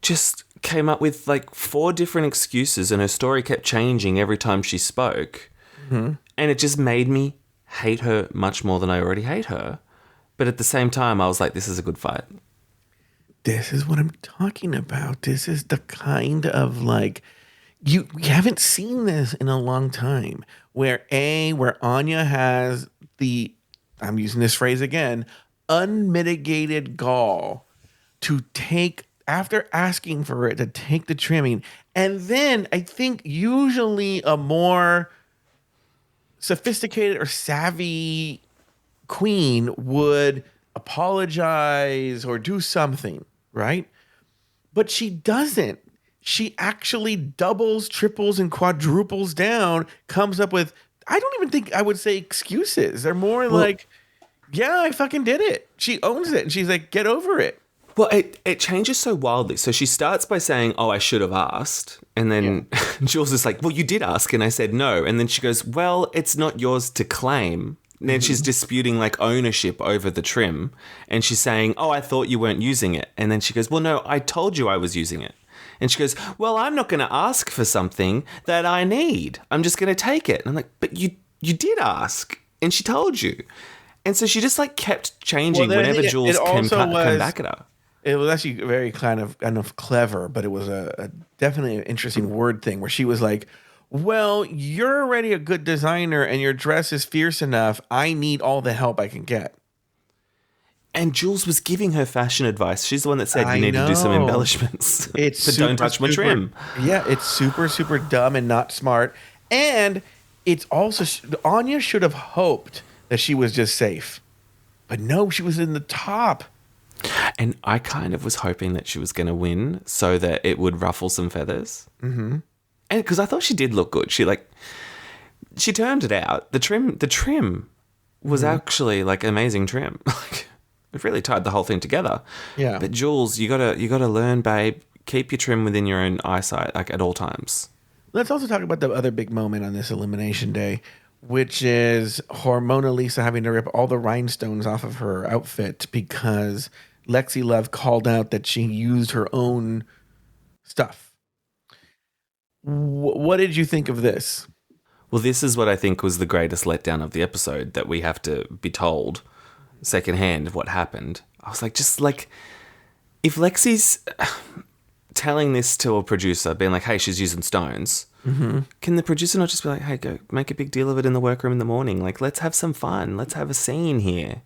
just came up with like 4 different excuses and her story kept changing every time she spoke. Mm-hmm. And it just made me hate her much more than I already hate her. But at the same time, I was like, this is a good fight. This is what I'm talking about. This is the kind of like, we haven't seen this in a long time where Anya has I'm using this phrase again, unmitigated gall to take, after asking for it, to take the trimming. And then I think usually a more sophisticated or savvy queen would apologize or do something, right? But she doesn't. She actually doubles, triples, and quadruples down, comes up with, I don't even think I would say excuses. They're more like, yeah, I fucking did it. She owns it. And she's like, get over it. Well, it changes so wildly. So she starts by saying, oh, I should have asked. And then Jules is like, well, you did ask. And I said no. And then she goes, well, it's not yours to claim. And then she's disputing like ownership over the trim. And she's saying, oh, I thought you weren't using it. And then she goes, well, no, I told you I was using it. And she goes, well, I'm not going to ask for something that I need. I'm just going to take it. And I'm like, but you did ask. And she told you. And so she just like kept changing whenever Jules came back at her. It was actually very kind of clever, but it was a definitely an interesting word thing where she was like, well, you're already a good designer and your dress is fierce enough. I need all the help I can get. And Jules was giving her fashion advice. She's the one that said you need to do some embellishments. It's but don't touch my trim. Yeah, it's super, super dumb and not smart. And it's also, Anya should have hoped that she was just safe. But no, she was in the top. And I kind of was hoping that she was going to win so that it would ruffle some feathers. Mm-hmm. And because I thought she did look good. She turned it out. The trim was actually like amazing trim. Like it really tied the whole thing together. Yeah. But Jules, you gotta learn, babe. Keep your trim within your own eyesight, like at all times. Let's also talk about the other big moment on this elimination day, which is Hormona Lisa having to rip all the rhinestones off of her outfit because Lexi Love called out that she used her own stuff. What did you think of this? Well, this is what I think was the greatest letdown of the episode, that we have to be told secondhand what happened. I was like, just like, if Lexi's telling this to a producer, being like, hey, she's using stones, can the producer not just be like, hey, go make a big deal of it in the workroom in the morning? Like, let's have some fun. Let's have a scene here.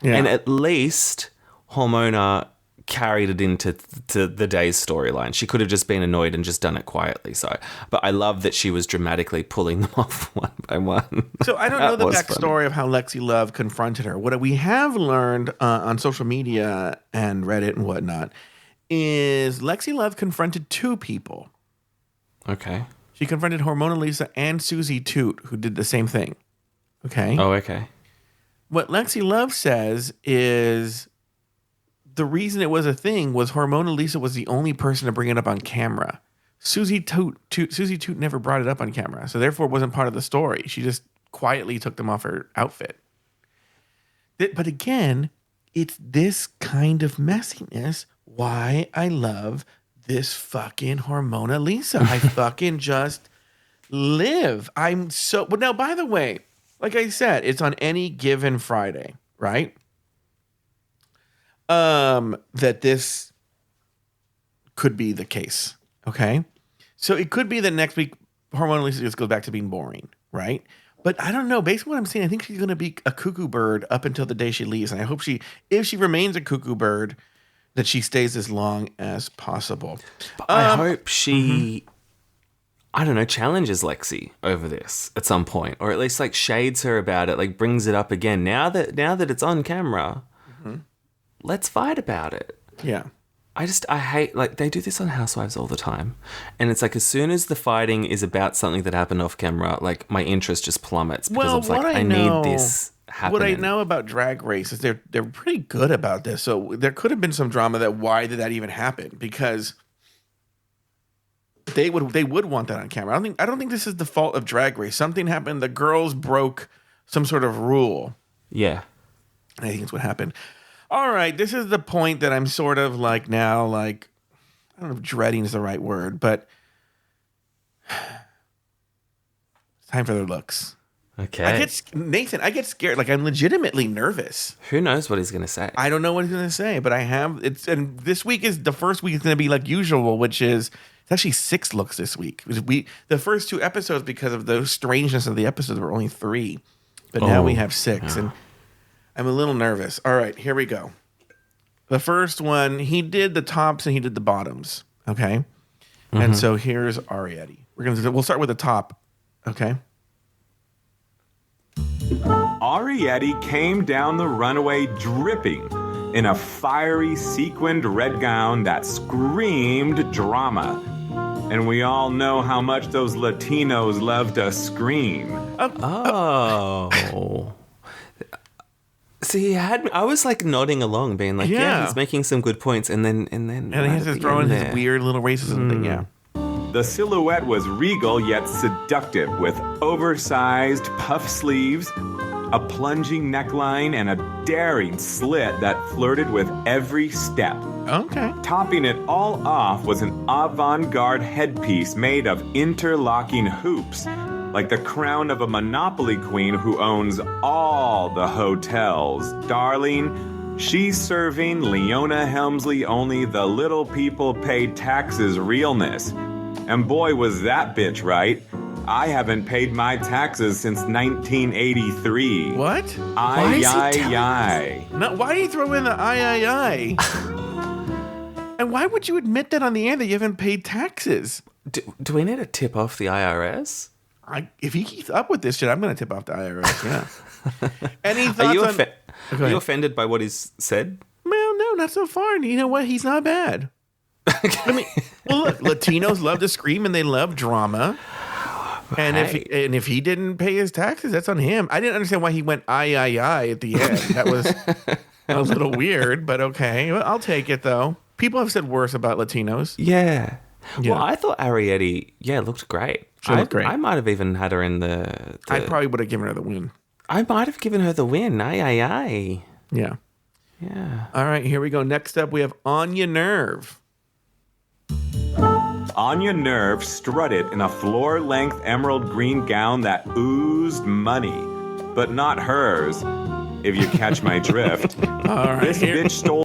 Yeah. And at least Hormona carried it into the day's storyline. She could have just been annoyed and just done it quietly. So, but I love that she was dramatically pulling them off one by one. So I don't know the backstory of how Lexi Love confronted her. What we have learned on social media and Reddit and whatnot is Lexi Love confronted 2 people. Okay. She confronted Hormona Lisa and Susie Toot, who did the same thing. Okay. Oh, okay. What Lexi Love says is the reason it was a thing was Hormona Lisa was the only person to bring it up on camera. Susie Toot never brought it up on camera, so therefore it wasn't part of the story. She just quietly took them off her outfit. But again, it's this kind of messiness why I love this fucking Hormona Lisa. I fucking just Liv, I'm so... Well, now, by the way, like I said, it's on any given Friday, right? That this could be the case, okay? So it could be that next week, Hormonal Lisa just goes back to being boring, right? But I don't know. Based on what I'm saying, I think she's going to be a cuckoo bird up until the day she leaves. And I hope if she remains a cuckoo bird, that she stays as long as possible. I hope she, I don't know, challenges Lexi over this at some point, or at least like shades her about it, like brings it up again. Now that it's on camera, let's fight about it. Yeah. I hate, like, they do this on Housewives all the time. And it's like, as soon as the fighting is about something that happened off camera, like, my interest just plummets. Because I need this happening. What I know about Drag Race is they're pretty good about this. So there could have been some drama that why did that even happen? Because they would want that on camera. I don't think this is the fault of Drag Race. Something happened. The girls broke some sort of rule. Yeah. I think it's what happened. All right, this is the point that I'm sort of like now, like, I don't know if dreading is the right word, but it's time for their looks. Okay. I get scared. Like, I'm legitimately nervous. Who knows what he's going to say? I don't know what he's going to say, but and this week is the first week is going to be like usual, which is, it's actually 6 looks this week. The first 2 episodes, because of the strangeness of the episodes, were only 3, but now we have 6, and I'm a little nervous. All right, here we go. The first one, he did the tops and he did the bottoms. Okay, and so here's Arietti. We'll start with the top. Okay. Arietti came down the runway dripping in a fiery sequined red gown that screamed drama. And we all know how much those Latinos love to scream. Oh. See, I was like nodding along, being like, yeah, he's making some good points, and then he has to throw in his weird little racism thing, yeah. The silhouette was regal yet seductive, with oversized puff sleeves, a plunging neckline, and a daring slit that flirted with every step. Okay. Topping it all off was an avant-garde headpiece made of interlocking hoops, like the crown of a Monopoly queen who owns all the hotels. Darling, she's serving Leona Helmsley only the little people pay taxes realness. And boy, was that bitch right. I haven't paid my taxes since 1983. What? Aye. No, why do you throw in the aye? And why would you admit that on the air that you haven't paid taxes? Do we need to tip off the IRS? If he keeps up with this shit, I'm going to tip off the IRS, yeah. Any thoughts Are you offended by what he's said? Well, no, not so far. You know what? He's not bad. I mean, well, look, Latinos love to scream and they love drama. And if he didn't pay his taxes, that's on him. I didn't understand why he went aye at the end. That was a little weird, but okay. Well, I'll take it, though. People have said worse about Latinos. Yeah. Well, I thought Arietti, looked great. She looked great. I might have even had her in the... I probably would have given her the win. I might have given her the win. Aye. Yeah. Yeah. All right, here we go. Next up, we have Anya Nerve. Anya Nerve strutted in a floor-length emerald green gown that oozed money, but not hers, if you catch my drift. All right. This bitch stole...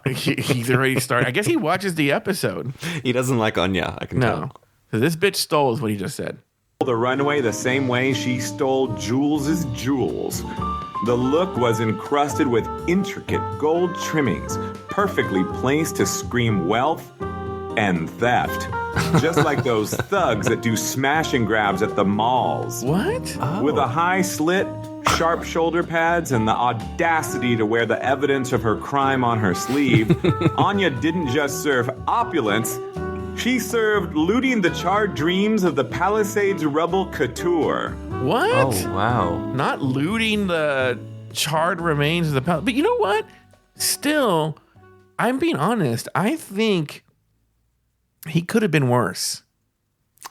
He's already started. I guess he watches the episode. He doesn't like Anya, I can tell. So this bitch stole is what he just said. The runway the same way she stole Jules's jewels. The look was encrusted with intricate gold trimmings, perfectly placed to scream wealth and theft. Just like those thugs that do smash and grabs at the malls. What? Oh. With a high slit, sharp shoulder pads, and the audacity to wear the evidence of her crime on her sleeve, Anya didn't just serve opulence, she served looting the charred dreams of the Palisades rubble couture. What? Oh, wow. Not looting the charred remains of the palace. But you know what? Still, I'm being honest. I think he could have been worse.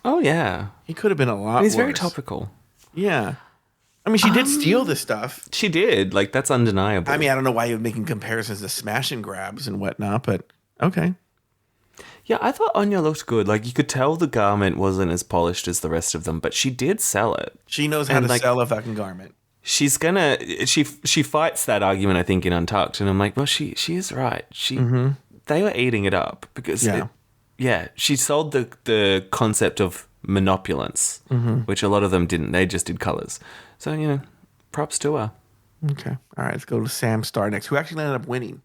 Oh, yeah. He could have been a lot worse. He's very topical. Yeah. I mean, she did steal the stuff. She did. Like, that's undeniable. I mean, I don't know why he was making comparisons to smash and grabs and whatnot, but okay. Yeah, I thought Anya looked good. Like, you could tell the garment wasn't as polished as the rest of them, but she did sell it. She knows how to sell a fucking garment. She's gonna... She fights that argument, I think, in Untucked, and I'm like, well, she is right. They were eating it up because... she sold the concept of monopulence, which a lot of them didn't. They just did colours. So, props to her. Okay. All right, let's go to Sam Starr next, who actually ended up winning.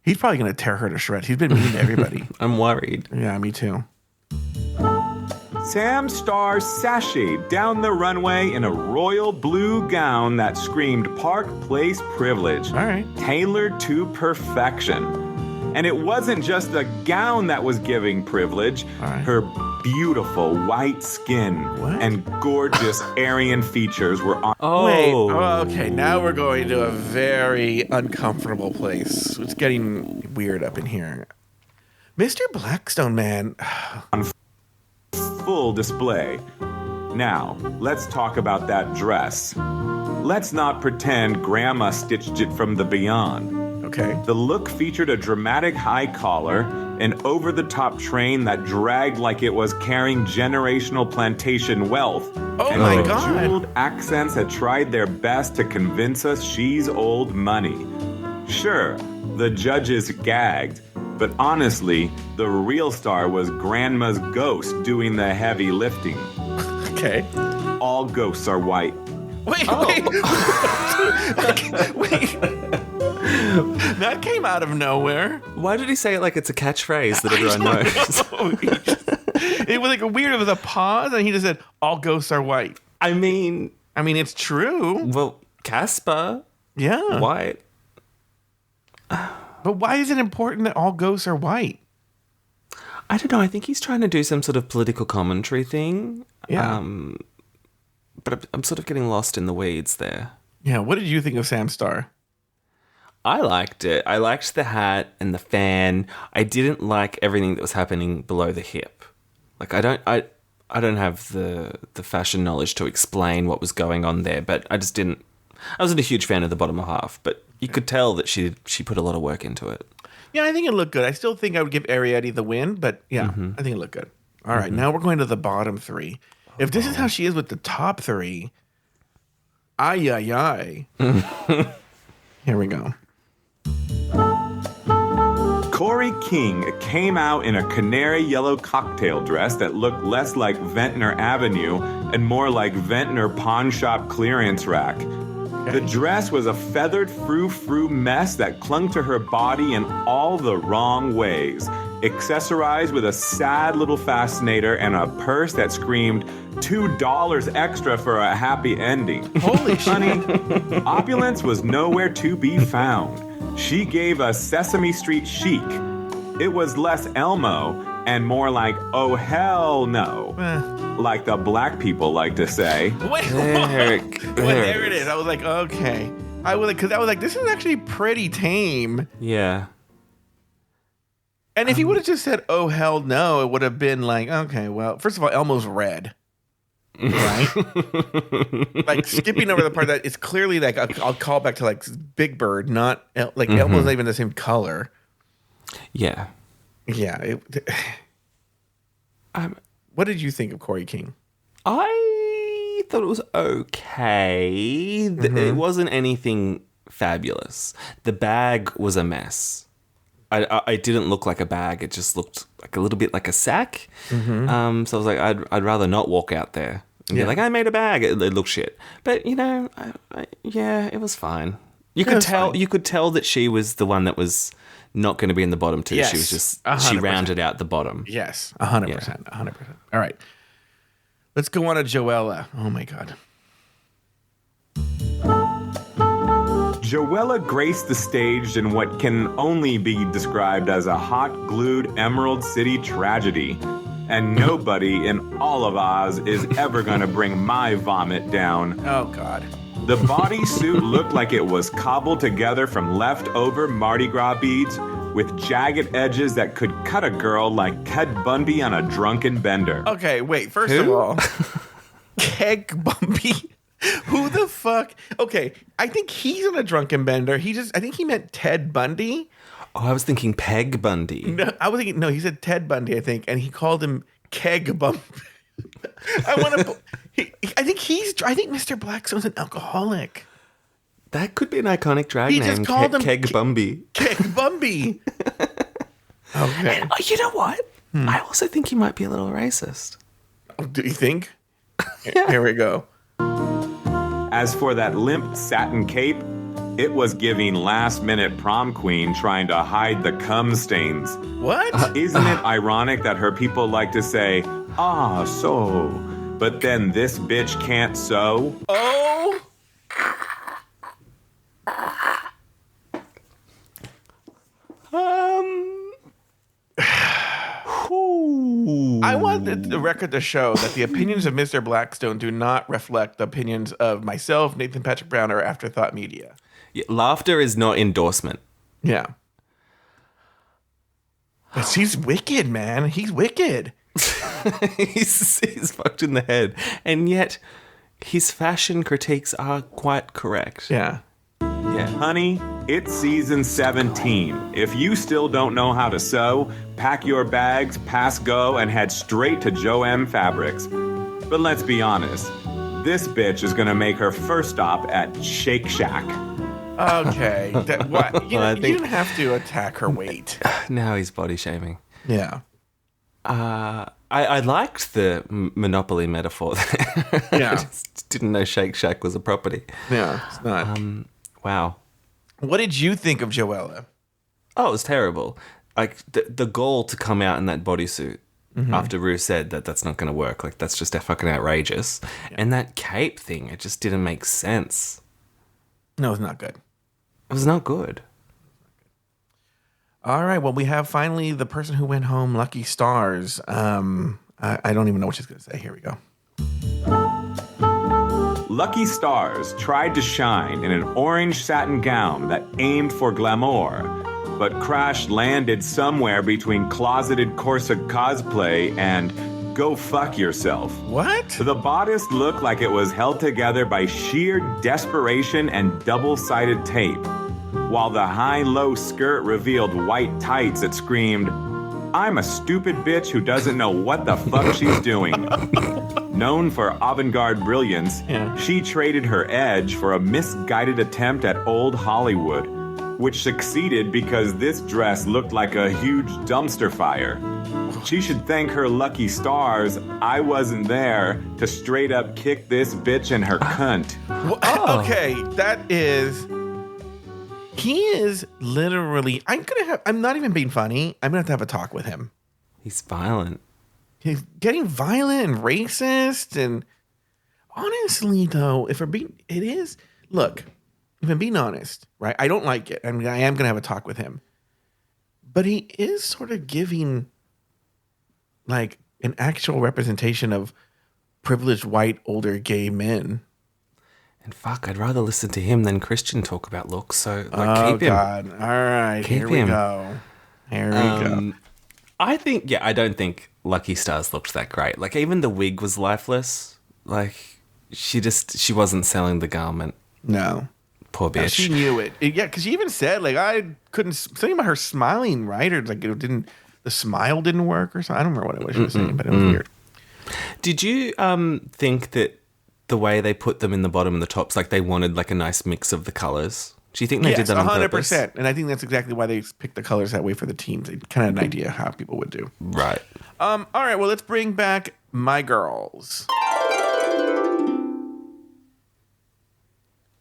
He's probably going to tear her to shreds. He's been mean to everybody. I'm worried. Yeah, me too. Sam Starr sashayed down the runway in a royal blue gown that screamed Park Place privilege. All right. Tailored to perfection. And it wasn't just the gown that was giving privilege. Her beautiful white skin and gorgeous Aryan features were on. Wait. Okay, now we're going to a very uncomfortable place. It's getting weird up in here. Mr. Blackstone, man. On full display. Now, let's talk about that dress. Let's not pretend Grandma stitched it from the beyond. Okay. The look featured a dramatic high collar, an over-the-top train that dragged like it was carrying generational plantation wealth. Oh my God. The jeweled accents had tried their best to convince us she's old money. Sure, the judges gagged, but honestly, the real star was Grandma's ghost doing the heavy lifting. Okay. All ghosts are white. Wait. That came out of nowhere. Why did he say it like it's a catchphrase that everyone knows? It was like it was a pause, and he just said, all ghosts are white. I mean, it's true. Well, Casper. Yeah. White. But why is it important that all ghosts are white? I don't know. I think he's trying to do some sort of political commentary thing. Yeah. But I'm sort of getting lost in the weeds there. Yeah. What did you think of Sam Starr? I liked it. I liked the hat and the fan. I didn't like everything that was happening below the hip. Like, I don't have the fashion knowledge to explain what was going on there, but I wasn't a huge fan of the bottom half, but you could tell that she put a lot of work into it. Yeah, I think it looked good. I still think I would give Ariadne the win, but yeah, I think it looked good. All right, now we're going to the bottom three. If this is how she is with the top three, ay. Here we go. Corey King came out in a canary yellow cocktail dress that looked less like Ventnor Avenue and more like Ventnor pawn shop clearance rack. The dress was a feathered frou-frou mess that clung to her body in all the wrong ways, accessorized with a sad little fascinator and a purse that screamed $2 extra for a happy ending. Holy shit. Honey, opulence was nowhere to be found. She gave us Sesame Street chic. It was less Elmo and more like, oh, hell no. Like the black people like to say. There it is. I was like, okay. Because I was like, this is actually pretty tame. Yeah. And if he would have just said, oh, hell no, it would have been like, okay, well, first of all, Elmo's red. Right? Like skipping over the part that it's clearly like, I'll call back to like Big Bird, not like Elmo's not even the same color. Yeah. Yeah. What did you think of Corey King? I thought it was okay. It wasn't anything fabulous. The bag was a mess. I didn't look like a bag. It just looked like a little bit like a sack. So I was like, I'd rather not walk out there and be like, I made a bag. It looked shit. But it was fine. You could tell that she was the one that was not going to be in the bottom two. Yes, she was just 100%. She rounded out the bottom. Yes, 100%, 100%. All right, let's go on to Joella. Oh my God. Joella graced the stage in what can only be described as a hot, glued Emerald City tragedy. And nobody in all of Oz is ever going to bring my vomit down. Oh, God. The bodysuit looked like it was cobbled together from leftover Mardi Gras beads with jagged edges that could cut a girl like Ted Bundy on a drunken bender. Okay, wait. First of all, Keg Bundy. Who the fuck? Okay, I think he's on a drunken bender. I think he meant Ted Bundy. Oh, I was thinking Peg Bundy. No, I was thinking, no, he said Ted Bundy, I think, and he called him Keg Bump. I think Mr. Blackstone's an alcoholic. That could be an iconic drag He name. just called him Keg Bumby. Keg Bumby. Okay. And, you know what? I also think he might be a little racist. Do you think? Yeah. Here we go. As for that limp satin cape, it was giving last-minute prom queen trying to hide the cum stains. What? Isn't it ironic that her people like to say, "Ah, so," but then this bitch can't sew? Oh. I want the record to show that the opinions of Mr. Blackstone do not reflect the opinions of myself, Nathan Patrick Brown, or Afterthought Media. Yeah, laughter is not endorsement. Yeah. But he's wicked, man. He's wicked. he's fucked in the head. And yet, his fashion critiques are quite correct. Yeah. Yeah. Honey, it's season 17. If you still don't know how to sew, pack your bags, pass go, and head straight to Joanne Fabrics. But let's be honest, this bitch is gonna make her first stop at Shake Shack. Okay. What? You didn't have to attack her weight. Now he's body shaming. Yeah. I liked the Monopoly metaphor there. Yeah. I just didn't know Shake Shack was a property. Yeah, it's not. Wow. What did you think of Joella? Oh, it was terrible. Like, the goal to come out in that bodysuit after Ru said that that's not going to work. Like, that's just fucking outrageous. Yeah. And that cape thing, it just didn't make sense. No, it's not good. It was not good. All right. Well, we have finally the person who went home, Lucky Stars. I don't even know what she's going to say. Here we go. Lucky Stars tried to shine in an orange satin gown that aimed for glamour, but crash landed somewhere between closeted corset cosplay and go fuck yourself. What? The bodice looked like it was held together by sheer desperation and double-sided tape, while the high-low skirt revealed white tights that screamed, "I'm a stupid bitch who doesn't know what the fuck she's doing." Known for avant-garde brilliance, she traded her edge for a misguided attempt at old Hollywood, which succeeded because this dress looked like a huge dumpster fire. She should thank her lucky stars I wasn't there to straight up kick this bitch in her cunt. Okay, he is literally, I'm not even being funny. I'm going to have a talk with him. He's violent. He's getting violent and racist. And honestly, though, if I'm being honest, right? I don't like it. I mean, I am going to have a talk with him. But he is sort of giving like an actual representation of privileged white older gay men. And fuck, I'd rather listen to him than Christian talk about looks. So, keep him. God. All right. Keep Here we him. go. Here we go. I don't think Lucky Stars looked that great. Like, even the wig was lifeless. Like, she wasn't selling the garment. No. Poor bitch. No, she knew it. Yeah, because she even said, like, I couldn't, something about her smiling, right? Or like the smile didn't work or something. I don't remember what it was she was saying, but it was weird. Did you think that the way they put them in the bottom and the tops, like they wanted like a nice mix of the colors? Do you think they did that on 100%. purpose? And I think that's exactly why they picked the colors that way for the teams. They kind of had an idea how people would do. Right. All right, well, let's bring back my girls.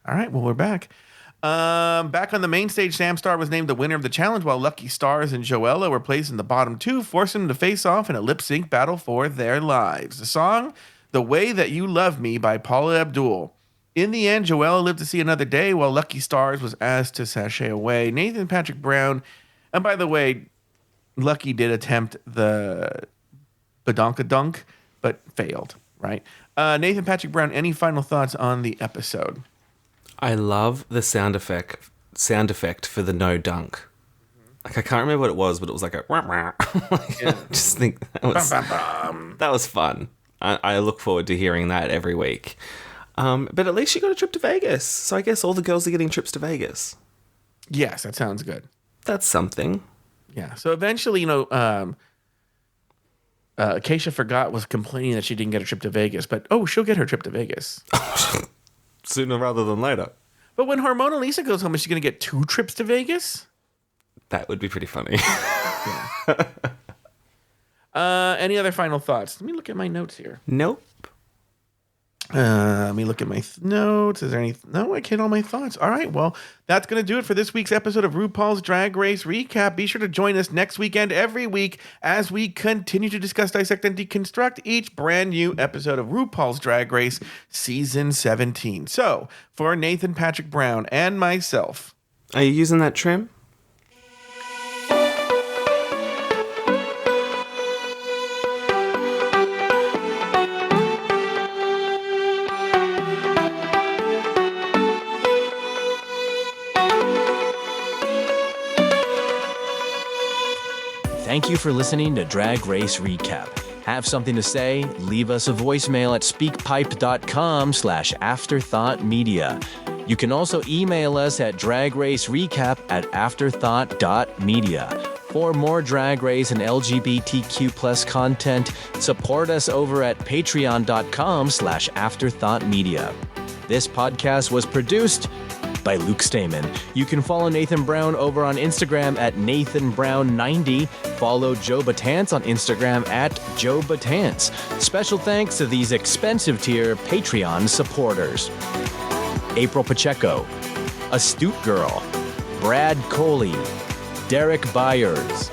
All right, well, we're back. Back on the main stage, Sam Star was named the winner of the challenge, while Lucky Stars and Joella were placed in the bottom two, forcing them to face off in a lip-sync battle for their lives. The song, The Way That You Love Me by Paula Abdul. In the end, Joella lived to see another day, while Lucky Stars was asked to sashay away. Nathan Patrick Brown, and by the way, Lucky did attempt the badonkadunk, but failed, right? Nathan Patrick Brown, any final thoughts on the episode? I love the sound effect for the no dunk. Like, I can't remember what it was, but it was like a I just think that was fun. I look forward to hearing that every week. But at least she got a trip to Vegas. So I guess all the girls are getting trips to Vegas. Yes, that sounds good. That's something. Yeah. So eventually, Keisha was complaining that she didn't get a trip to Vegas, but she'll get her trip to Vegas. Sooner rather than later. But when Hormona Lisa goes home, is she going to get 2 trips to Vegas? That would be pretty funny. Any other final thoughts? Let me look at my notes here. Nope. Let me look at my notes. Is there any? No, I can't all my thoughts. All right. Well, that's going to do it for this week's episode of RuPaul's Drag Race Recap. Be sure to join us next weekend, every week, as we continue to discuss, dissect, and deconstruct each brand new episode of RuPaul's Drag Race Season 17. So, for Nathan Patrick Brown and myself. Are you using that trim? Thank you for listening to Drag Race Recap. Have something to say? Leave us a voicemail at speakpipe.com/afterthoughtmedia. You can also email us at dragracerecap@afterthought.media. For more Drag Race and LGBTQ+ content, support us over at patreon.com/afterthoughtmedia. This podcast was produced by Luke Stamen. You can follow Nathan Brown over on Instagram at NathanBrown90. Follow Joe Batance on Instagram at Joe Batance. Special thanks to these expensive tier Patreon supporters: April Pacheco, Astute Girl, Brad Coley, Derek Byers,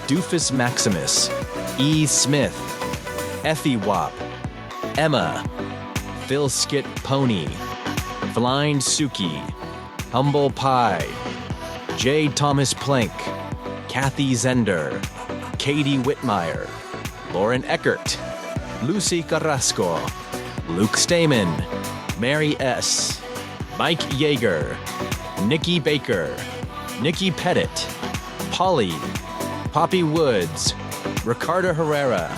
Doofus Maximus, E. Smith, Effie Wap, Emma, Phil Skit Pony, Blind Suki, Humble Pie, J. Thomas Plank, Kathy Zender, Katie Whitmire, Lauren Eckert, Lucy Carrasco, Luke Stamen, Mary S., Mike Yeager, Nikki Baker, Nikki Pettit, Polly, Poppy Woods, Ricardo Herrera,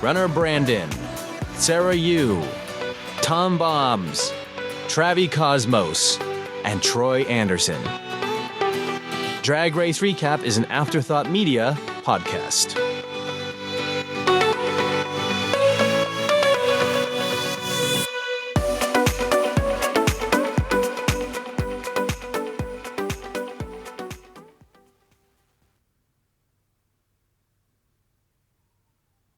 Runner Brandon, Sarah Yu, Tom Bombs, Travi Cosmos, and Troy Anderson. Drag Race Recap is an Afterthought Media podcast.